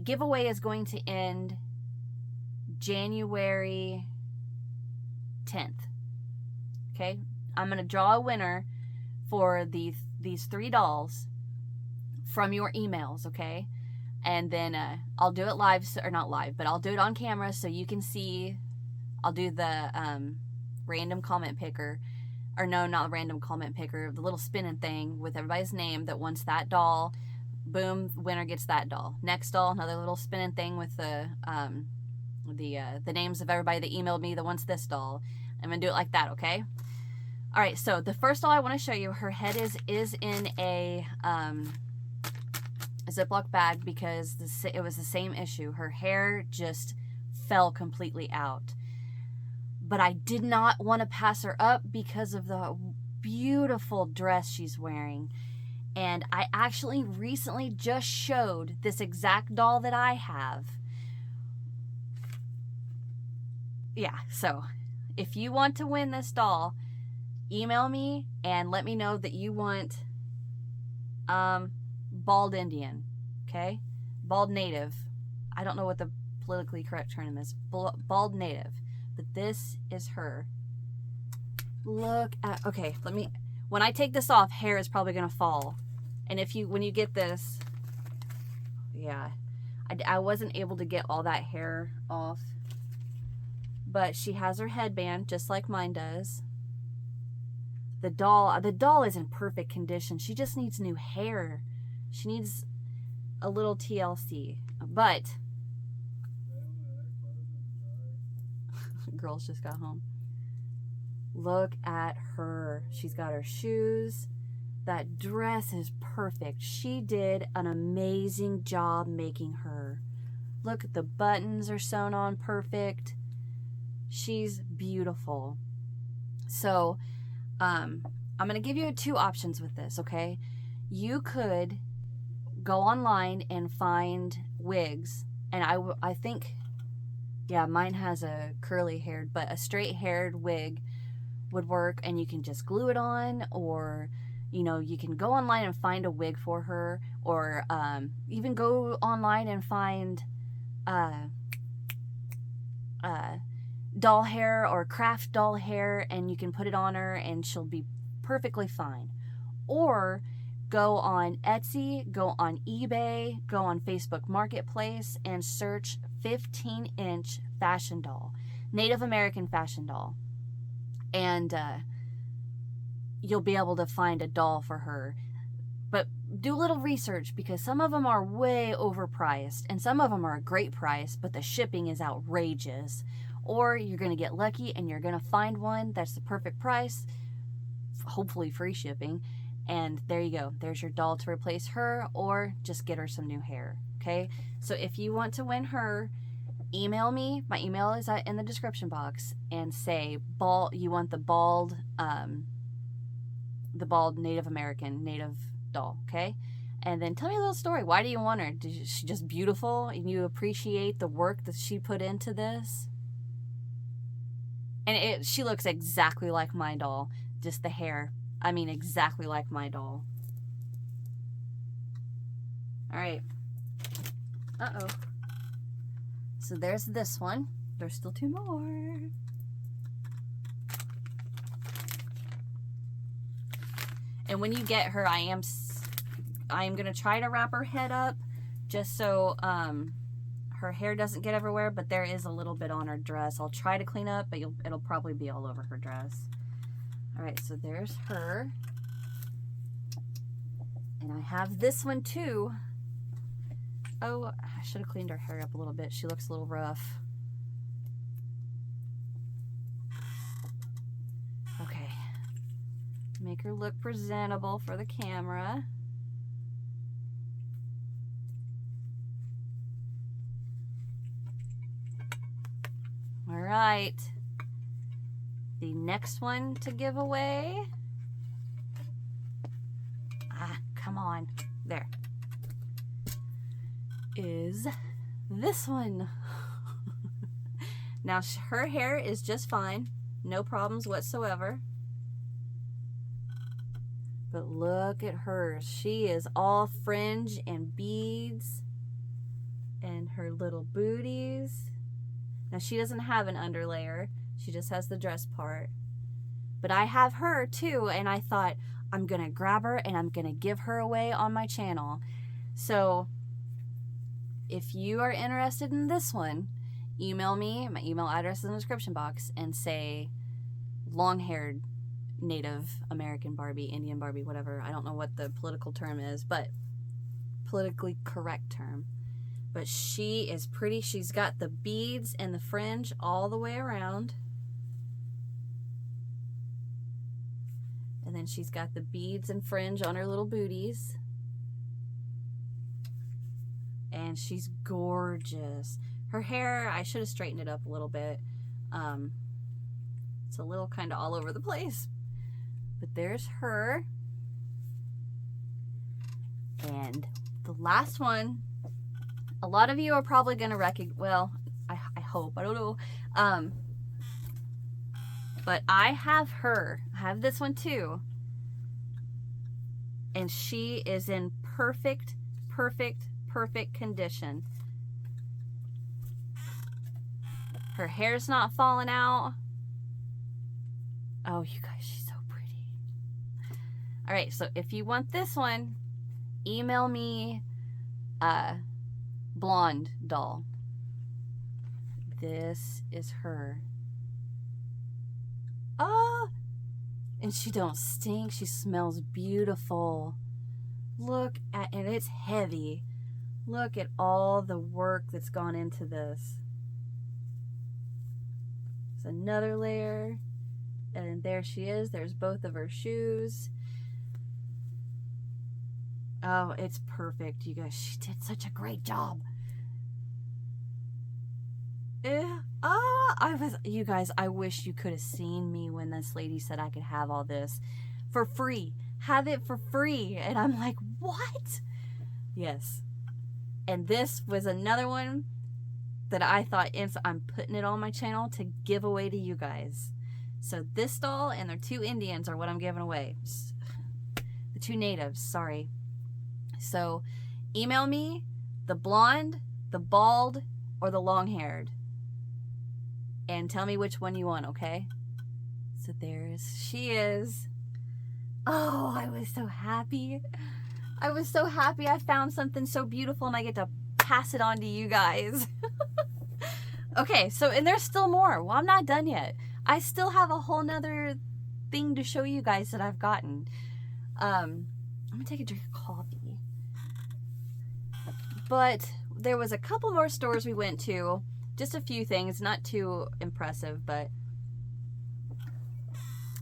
giveaway is going to end January 10th. Okay, I'm gonna draw a winner for these 3 dolls from your emails, okay? And then I'll do it live, or not live, but I'll do it on camera so you can see. I'll do the random comment picker, or no, not random comment picker, the little spinning thing with everybody's name that wants that doll. Boom, winner gets that doll. Next doll, another little spinning thing with the names of everybody that emailed me that wants this doll. I'm gonna do it like that, okay? All right, so the first doll I want to show you, her head is in a Ziploc bag because it was the same issue. Her hair just fell completely out. But I did not want to pass her up because of the beautiful dress she's wearing. And I actually recently just showed this exact doll that I have. Yeah, so if you want to win this doll, email me and let me know that you want bald Indian, okay? Bald native. I don't know what the politically correct term is. Bald native. But this is her. Look at, okay, when I take this off, hair is probably gonna fall. And when you get this, yeah, I wasn't able to get all that hair off. But she has her headband just like mine does. The doll is in perfect condition. She just needs new hair. She needs a little TLC. But girls just got home. Look at her. She's got her shoes. That dress is perfect. She did an amazing job making her. Look, the buttons are sewn on perfect. She's beautiful. So, I'm going to give you two options with this, okay? You could go online and find wigs. And I think, yeah, mine has a curly haired, but a straight haired wig would work, and you can just glue it on, or you know, you can go online and find a wig for her, or even go online and find doll hair or craft doll hair, and you can put it on her and she'll be perfectly fine. Or go on Etsy, go on eBay, go on Facebook Marketplace and search 15-inch fashion doll, Native American fashion doll, and you'll be able to find a doll for her. But do a little research, because some of them are way overpriced and some of them are a great price, but the shipping is outrageous. Or you're going to get lucky and you're going to find one that's the perfect price, hopefully free shipping, and there you go. There's your doll to replace her, or just get her some new hair, okay? So if you want to win her, email me. My email is in the description box, and say you want the bald Native American native doll, okay? And then tell me a little story. Why do you want her? Is she just beautiful and you appreciate the work that she put into this? And she looks exactly like my doll, just the hair. I mean, exactly like my doll. All right. Uh-oh. So there's this one. There's still two more. And when you get her, I am going to try to wrap her head up just so her hair doesn't get everywhere, but there is a little bit on her dress. I'll try to clean up, but it'll probably be all over her dress. All right, so there's her. And I have this one too. Oh, I should have cleaned her hair up a little bit. She looks a little rough. Okay. Make her look presentable for the camera. All right. The next one to give away. Come on. There. Is this one. Now, her hair is just fine. No problems whatsoever. But look at her. She is all fringe and beads. And her little booties. Now, she doesn't have an underlayer. She just has the dress part. But I have her too, and I thought, I'm going to grab her and I'm going to give her away on my channel. So if you are interested in this one, email me. My email address is in the description box, and say long-haired Native American Barbie, Indian Barbie, whatever. I don't know what the political term is, but politically correct term. But she is pretty. She's got the beads and the fringe all the way around. And then she's got the beads and fringe on her little booties. And she's gorgeous. Her hair, I should have straightened it up a little bit. It's a little kind of all over the place. But there's her. And the last one, a lot of you are probably going to recognize, well, I hope, I don't know. But I have her. I have this one too. And she is in perfect condition. Her hair's not falling out. Oh, you guys, she's so pretty. All right, so if you want this one, email me blonde doll. This is her. Oh, and she don't stink. She smells beautiful. Look at, and it's heavy. Look at all the work that's gone into this. There's another layer. And there she is. There's both of her shoes. Oh, it's perfect, you guys. She did such a great job. You guys, I wish you could have seen me when this lady said I could have all this for free. Have it for free. And I'm like, what? Yes. And this was another one that I thought, I'm putting it on my channel to give away to you guys. So this doll and their two Indians are what I'm giving away. The two natives, sorry. So email me the blonde, the bald, or the long-haired. And tell me which one you want, okay? So she is. Oh, I was so happy. I was so happy I found something so beautiful and I get to pass it on to you guys. Okay, so, and there's still more. Well, I'm not done yet. I still have a whole nother thing to show you guys that I've gotten. I'm gonna take a drink of coffee. But there was a couple more stores we went to. Just a few things, not too impressive, but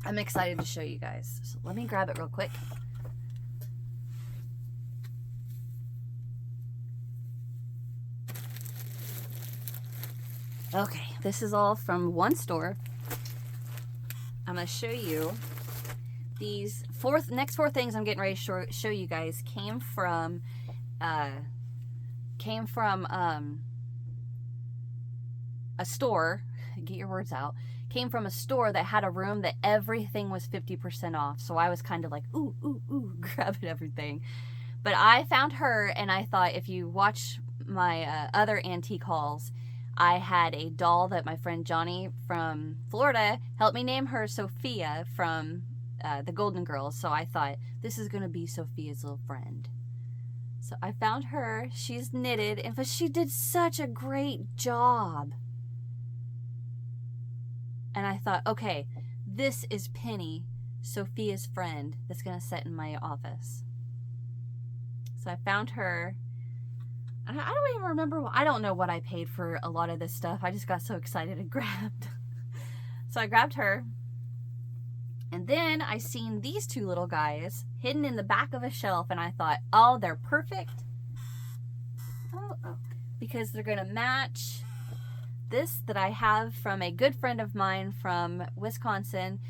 I'm excited to show you guys. So let me grab it real quick. Okay, this is all from one store. I'm going to show you these next four things I'm getting ready to show you guys came from a store. Get your words out. Came from a store that had a room that everything was 50% off. So I was kind of like, ooh, grabbing everything. But I found her, and I thought, if you watch my other antique hauls, I had a doll that my friend Johnny from Florida helped me name her Sophia from the Golden Girls. So I thought, this is going to be Sophia's little friend. So I found her. She's knitted, but she did such a great job. And I thought, okay, this is Penny, Sophia's friend, that's going to sit in my office. So I found her. I don't even remember. I don't know what I paid for a lot of this stuff. I just got so excited and grabbed. So I grabbed her. And then I seen these two little guys hidden in the back of a shelf. And I thought, oh, they're perfect. Oh. Because they're going to match this that I have from a good friend of mine from Wisconsin.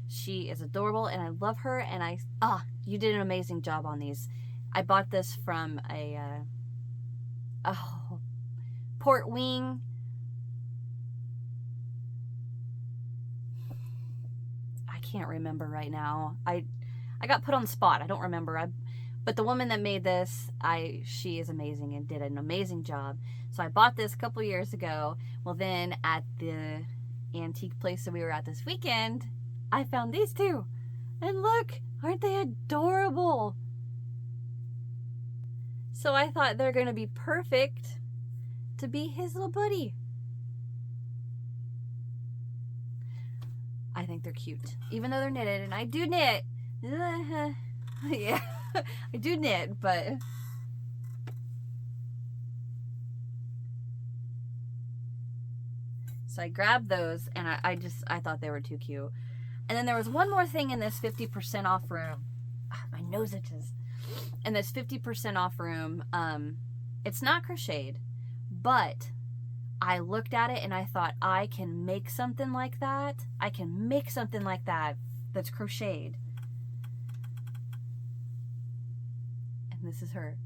She is adorable and I love her. And you did an amazing job on these. I bought this from a Port Wing. I can't remember right now. I got put on the spot. I don't remember. But the woman that made this, she is amazing and did an amazing job. So I bought this a couple years ago. Well, then at the antique place that we were at this weekend, I found these two. And look, aren't they adorable? So I thought they're going to be perfect to be his little buddy. I think they're cute, even though they're knitted, and I do knit. Yeah, I do knit, but so I grabbed those, and I thought they were too cute. And then there was one more thing in this 50% off room. My nose itches. In this 50% off room, it's not crocheted, but I looked at it and I thought, I can make something like that. I can make something like that that's crocheted. And this is her.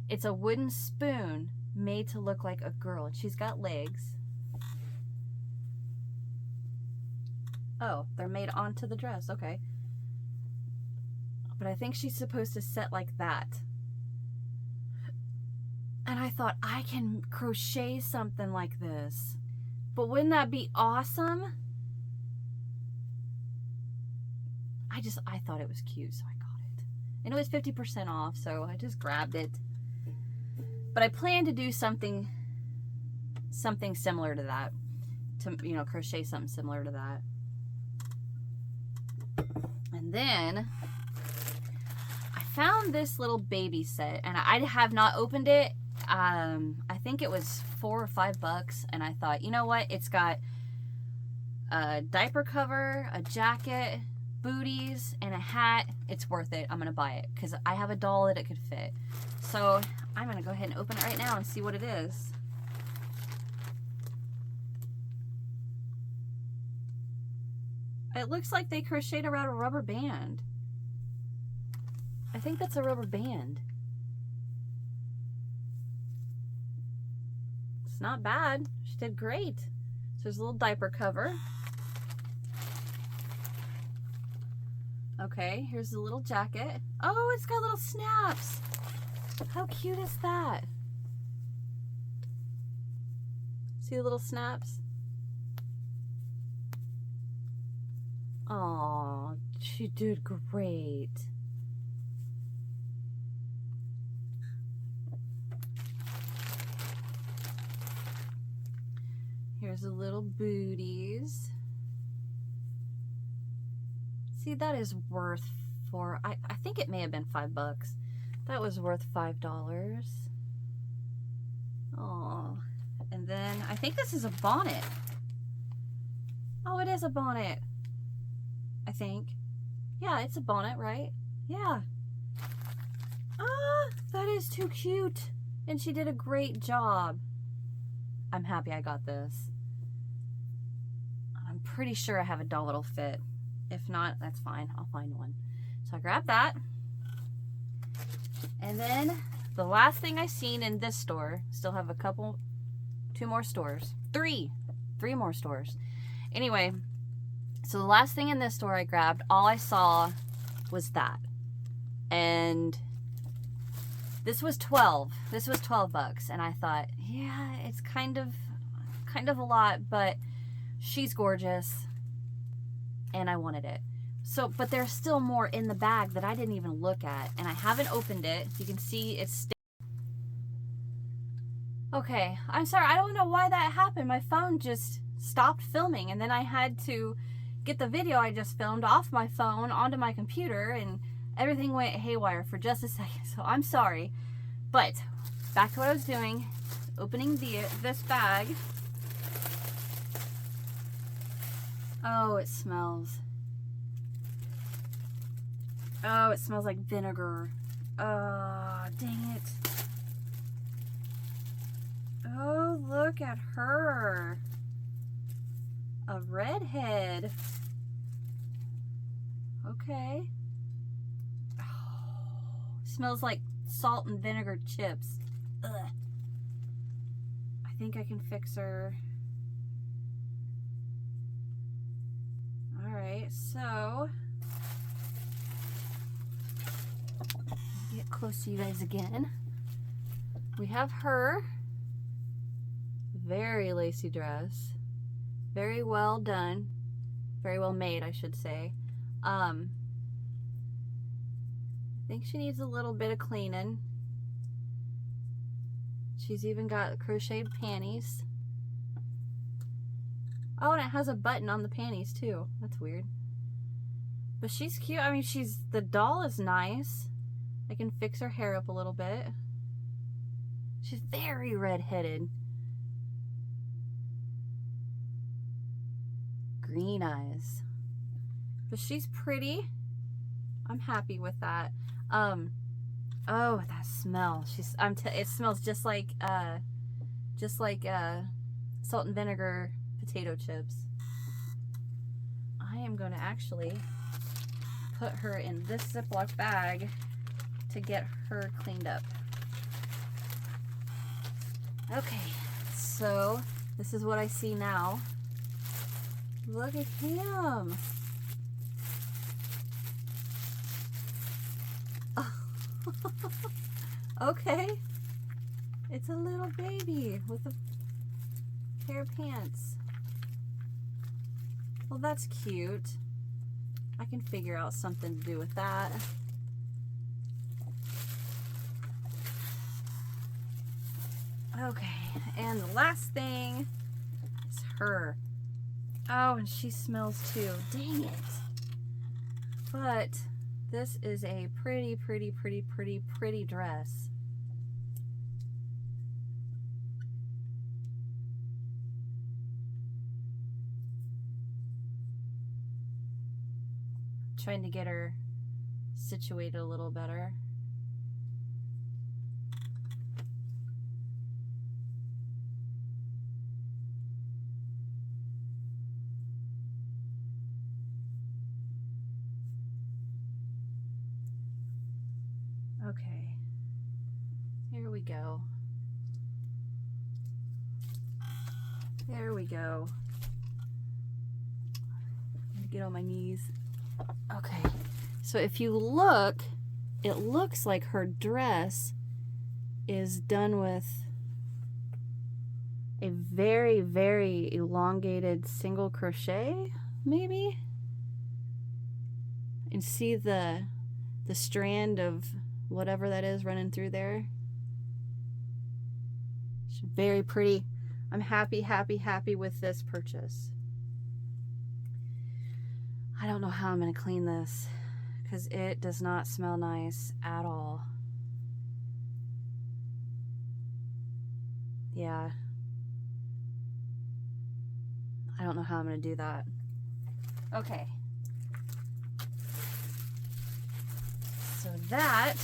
It's a wooden spoon made to look like a girl. And she's got legs. Oh, they're made onto the dress. Okay. But I think she's supposed to sit like that. And I thought, I can crochet something like this. But wouldn't that be awesome? I thought it was cute, so I got it. And it was 50% off, so I just grabbed it. But I plan to do something similar to that. To, you know, crochet something similar to that. And then I found this little baby set, and I have not opened it. I think it was $4 or $5, and I thought, you know what? It's got a diaper cover, a jacket, booties, and a hat. It's worth it. I'm gonna buy it because I have a doll that it could fit. So I'm gonna go ahead and open it right now and see what it is. It looks like they crocheted around a rubber band. I think that's a rubber band. It's not bad. She did great. So there's a little diaper cover. Okay, here's the little jacket. Oh, it's got little snaps. How cute is that? See the little snaps? Oh, she did great. Here's the little booties. See, that is worth I think it may have been $5. That was worth $5. Oh, and then I think this is a bonnet. Oh, it is a bonnet. I think. Yeah, it's a bonnet, right? Yeah. Ah, that is too cute. And she did a great job. I'm happy I got this. I'm pretty sure I have a doll that'll fit. If not, that's fine. I'll find one. So I grabbed that. And then the last thing I seen in this store, still have two more stores. Three more stores. Anyway, so the last thing in this store I grabbed, all I saw was that. And this was $12. This was $12. And I thought, yeah, it's kind of a lot, but she's gorgeous. And I wanted it. So, but there's still more in the bag that I didn't even look at. And I haven't opened it. You can see it's okay, I'm sorry. I don't know why that happened. My phone just stopped filming. And then I had to get the video I just filmed off my phone onto my computer. And everything went haywire for just a second. So I'm sorry. But back to what I was doing. Opening this bag. Oh, it smells. Oh, it smells like vinegar. Oh, dang it. Oh, look at her. A redhead. Okay. Oh, smells like salt and vinegar chips. Ugh. I think I can fix her. Alright, so get close to you guys again. We have her. Very lacy dress. Very well done. Very well made, I should say. I think she needs a little bit of cleaning. She's even got crocheted panties. Oh, and it has a button on the panties too. That's weird. But she's cute. I mean, the doll is nice. I can fix her hair up a little bit. She's very red-headed. Green eyes. But she's pretty. I'm happy with that. Oh, that smell. It smells just like salt and vinegar potato chips. I am going to actually put her in this Ziploc bag to get her cleaned up. Okay, so this is what I see now. Look at him. Okay. It's a little baby with a pair of pants. Well, that's cute. I can figure out something to do with that. Okay, and the last thing is her. Oh, and she smells too. Dang it. But this is a pretty, pretty, pretty, pretty, pretty dress. Trying to get her situated a little better. Okay, here we go. There we go. I'm gonna get on my knees. Okay, so if you look, it looks like her dress is done with a very, very elongated single crochet, maybe? And see the strand of whatever that is running through there. It's very pretty. I'm happy, happy, happy with this purchase. I don't know how I'm going to clean this because it does not smell nice at all. Yeah. I don't know how I'm going to do that. Okay. So that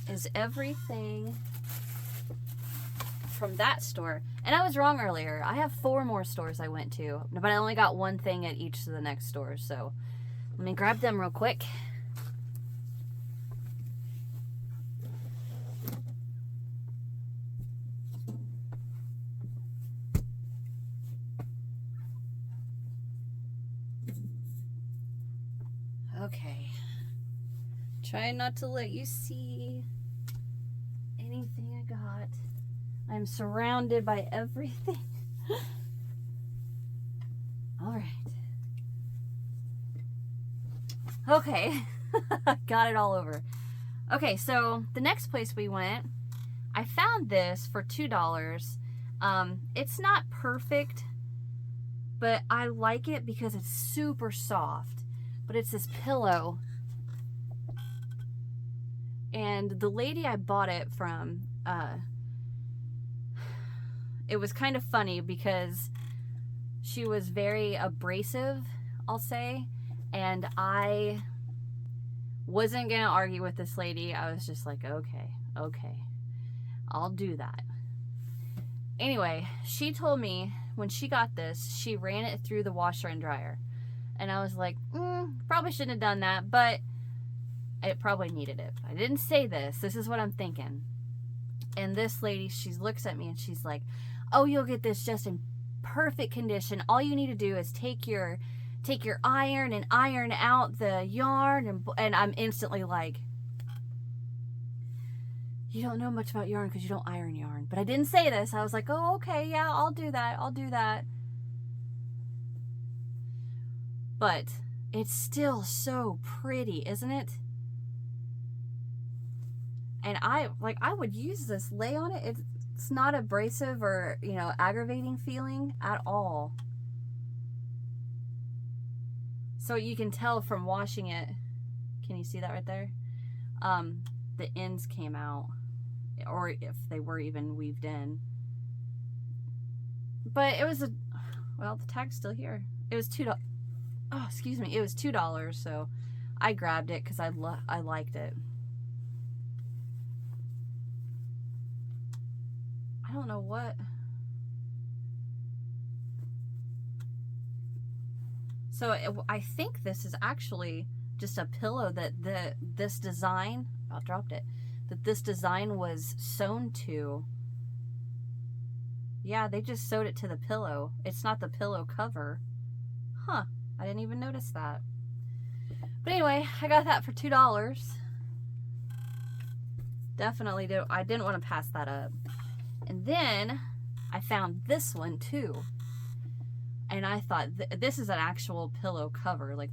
is everything from that store. And I was wrong earlier. I have 4 more stores I went to, but I only got one thing at each of the next stores. So let me grab them real quick. Okay. Trying not to let you see anything I got. I'm surrounded by everything. All right. Okay. Got it all over. Okay, so the next place we went, I found this for $2. It's not perfect, but I like it because it's super soft. But it's this pillow. And the lady I bought it from, it was kind of funny because she was very abrasive, I'll say, and I wasn't gonna argue with this lady. I was just like, okay, I'll do that. Anyway, she told me when she got this, she ran it through the washer and dryer. And I was like, probably shouldn't have done that, but it probably needed it. I didn't say this. This is what I'm thinking. And this lady, she looks at me and she's like, oh, you'll get this just in perfect condition. All you need to do is take your iron and iron out the yarn. And I'm instantly like, you don't know much about yarn because you don't iron yarn. But I didn't say this. I was like, oh, okay, yeah, I'll do that. But it's still so pretty, isn't it? And I would use this, lay on it. It's not abrasive or, you know, aggravating feeling at all. So you can tell from washing it, can you see that right there? The ends came out, or if they were even weaved in. But it was well, the tag's still here. It was $2. Oh, excuse me. It was $2, so I grabbed it because I liked it. I don't know what. So I think this is actually just a pillow that this design, I dropped it, that this design was sewn to. Yeah, they just sewed it to the pillow. It's not the pillow cover. Huh, I didn't even notice that. But anyway, I got that for $2. Definitely I didn't want to pass that up. And then I found this one too. And I thought, this is an actual pillow cover. Like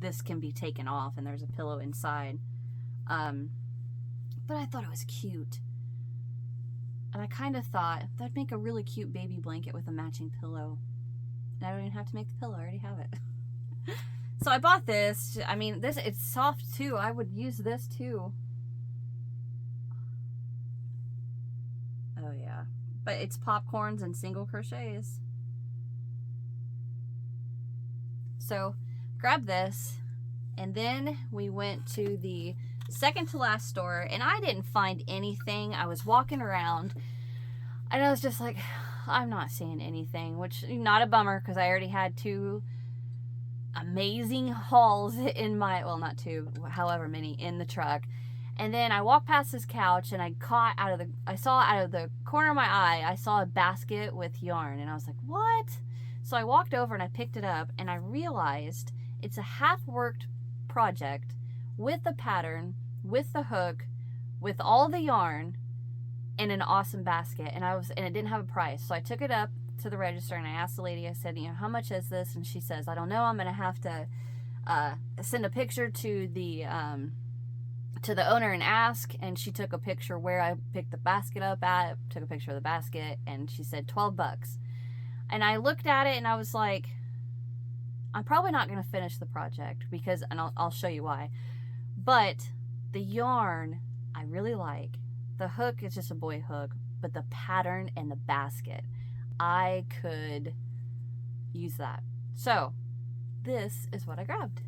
this can be taken off and there's a pillow inside. But I thought it was cute. And I kind of thought that'd make a really cute baby blanket with a matching pillow. And I don't even have to make the pillow, I already have it. So I bought this. I mean, it's soft too. I would use this too. Oh yeah. But it's popcorns and single crochets. So grab this, and then we went to the second to last store, and I didn't find anything. I was walking around and I was just like, I'm not seeing anything, which not a bummer because I already had 2 amazing hauls in my, well, not 2, however many in the truck. And then I walked past this couch and I saw out of the corner of my eye, I saw a basket with yarn, and I was like, what? So I walked over and I picked it up, and I realized it's a half-worked project with the pattern, with the hook, with all the yarn, in an awesome basket. And it didn't have a price. So I took it up to the register and I asked the lady, I said, you know, how much is this? And she says, I don't know. I'm going to have to send a picture to the owner and ask. And she took a picture where I picked the basket up at, took a picture of the basket, and she said $12. And I looked at it and I was like, I'm probably not going to finish the project because, and I'll show you why. But the yarn I really like. The hook is just a boy hook, but the pattern and the basket, I could use that. So this is what I grabbed.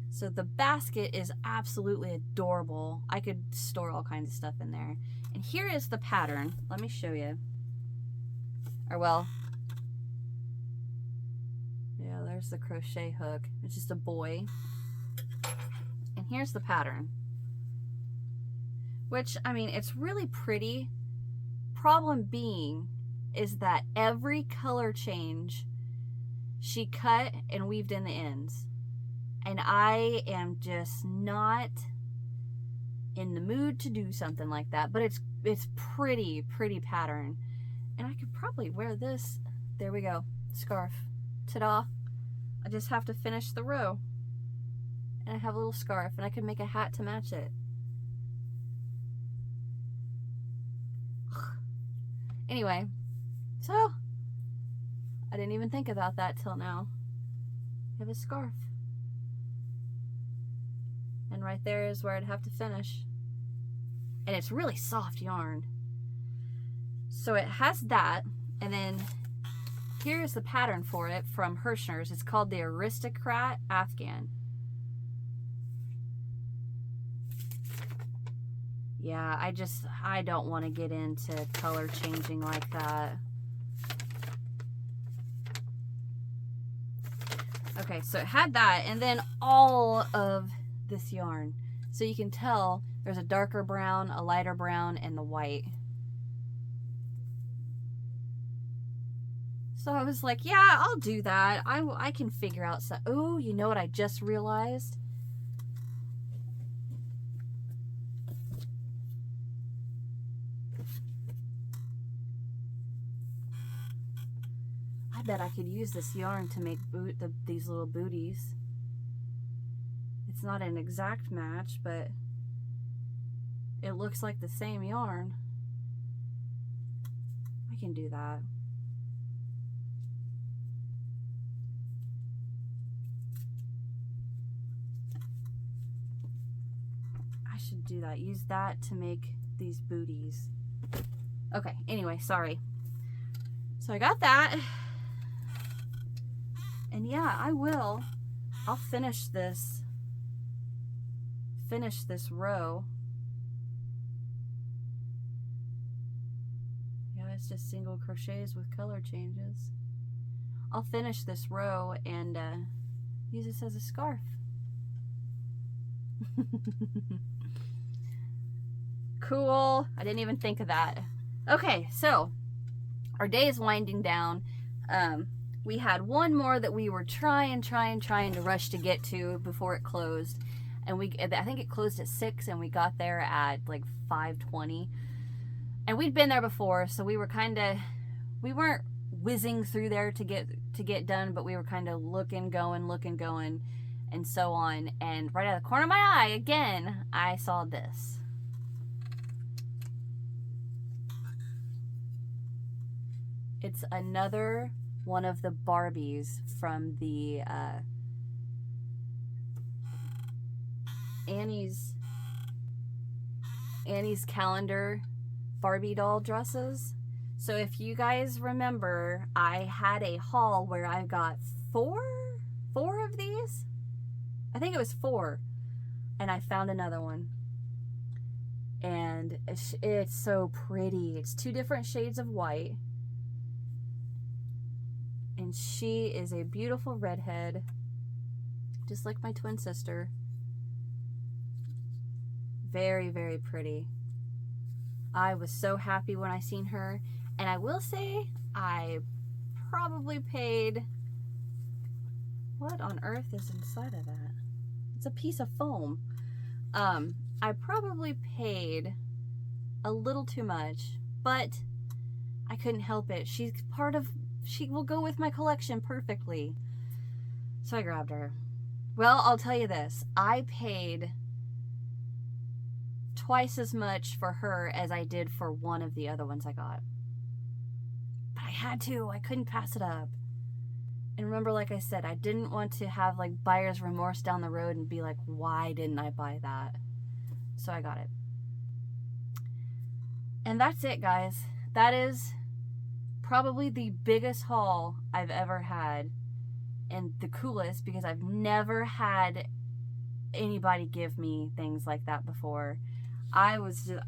So the basket is absolutely adorable. I could store all kinds of stuff in there. And here is the pattern. Let me show you. Or well, yeah, there's the crochet hook. It's just a boy. And here's the pattern. Which, I mean, it's really pretty. Problem being is that every color change she cut and weaved in the ends. And I am just not in the mood to do something like that. But it's pretty pattern. And I could probably wear this. There we go. Scarf. Ta-da. I just have to finish the row. And I have a little scarf. And I could make a hat to match it. Anyway. So. I didn't even think about that till now. I have a scarf. And right there is where I'd have to finish. And it's really soft yarn. So it has that, and then here's the pattern for it from Hirschner's. It's called the Aristocrat Afghan. Yeah, I don't want to get into color changing like that. Okay, so it had that, and then all of this yarn. So you can tell there's a darker brown, a lighter brown, and the white. So I was like, yeah, I'll do that. I can figure out some. Oh, you know what I just realized? I bet I could use this yarn to make these little booties. It's not an exact match, but it looks like the same yarn. I can do that. I should do that. Use that to make these booties. Okay, anyway, sorry. So I got that. And yeah, I'll finish this row. Yeah, it's just single crochets with color changes. I'll finish this row and use this as a scarf. Cool. I didn't even think of that. Okay, so our day is winding down. We had one more that we were trying to rush to get to before it closed. And I think it closed at 6 and we got there at like 5:20. And we'd been there before, so we weren't whizzing through there to get done, but we were kind of looking, going, and so on. And right out of the corner of my eye, again, I saw this. It's another one of the Barbies from the Annie's calendar Barbie doll dresses. So if you guys remember, I had a haul where I got four of these. I think it was 4. And I found another one. And it's so pretty. It's 2 different shades of white. And she is a beautiful redhead, just like my twin sister. Very, very pretty. I was so happy when I seen her. And I will say, I probably paid... What on earth is inside of that? It's a piece of foam. I probably paid a little too much, but I couldn't help it. She will go with my collection perfectly. So I grabbed her. Well, I'll tell you this. I paid twice as much for her as I did for one of the other ones I got. But I had to. I couldn't pass it up. And remember, like I said, I didn't want to have like buyer's remorse down the road and be like, why didn't I buy that? So I got it. And that's it, guys. That is probably the biggest haul I've ever had, and the coolest, because I've never had anybody give me things like that before. I wish you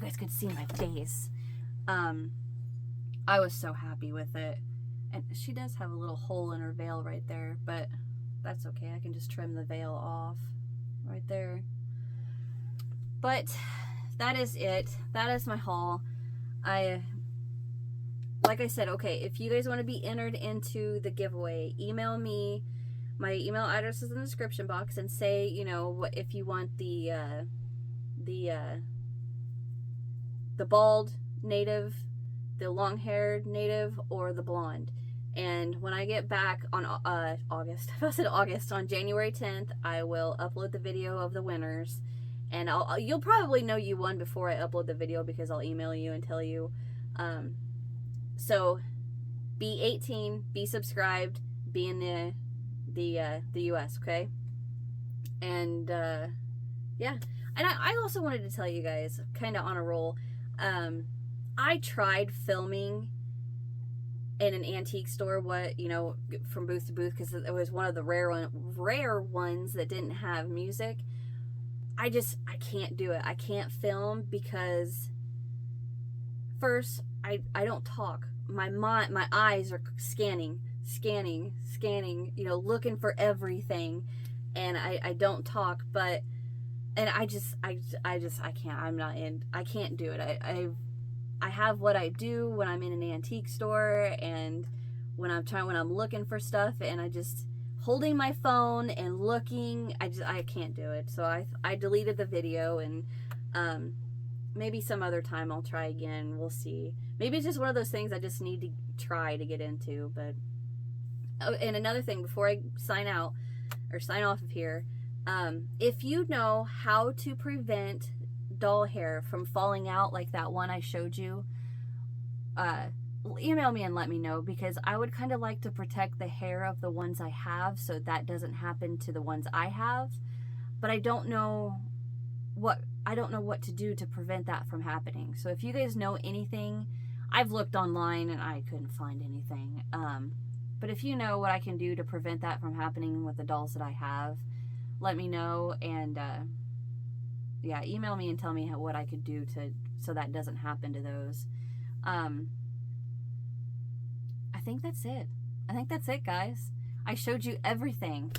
guys could see my face. I was so happy with it. And she does have a little hole in her veil right there, but that's okay. I can just trim the veil off right there. But that is it. That is my haul. Like I said, okay, if you guys want to be entered into the giveaway, email me. My email address is in the description box, and say, you know, if you want the bald native, the long-haired native, or the blonde. And when I get back on August, on January 10th, I will upload the video of the winners. And you'll probably know you won before I upload the video, because I'll email you and tell you. So be 18, be subscribed, be in the US, okay? And yeah. And I also wanted to tell you guys, kind of on a roll, I tried filming in an antique store, from booth to booth, because it was one of the rare ones that didn't have music. I can't do it. I can't film because, first, I don't talk. My eyes are scanning, looking for everything, and I don't talk. But I can't. I can't do it. I have what I do when I'm in an antique store, and when I'm looking for stuff, and holding my phone and looking, I can't do it. So I deleted the video, and maybe some other time I'll try again. We'll see. Maybe it's just one of those things I just need to try to get into. But and another thing before I sign off of here, if you know how to prevent doll hair from falling out, like that one I showed you, email me and let me know, because I would kind of like to protect the hair of the ones I have so that doesn't happen to the ones I have. But I don't know what to do to prevent that from happening. So if you guys know anything, I've looked online and I couldn't find anything. But if you know what I can do to prevent that from happening with the dolls that I have, let me know. And yeah, email me and tell me what I could do so that doesn't happen to those. I think that's it. I think that's it, guys. I showed you everything.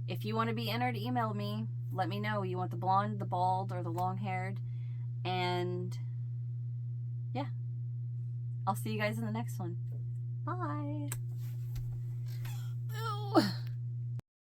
If you want to be entered, email me. Let me know. You want the blonde, the bald, or the long-haired. And yeah, I'll see you guys in the next one. Bye.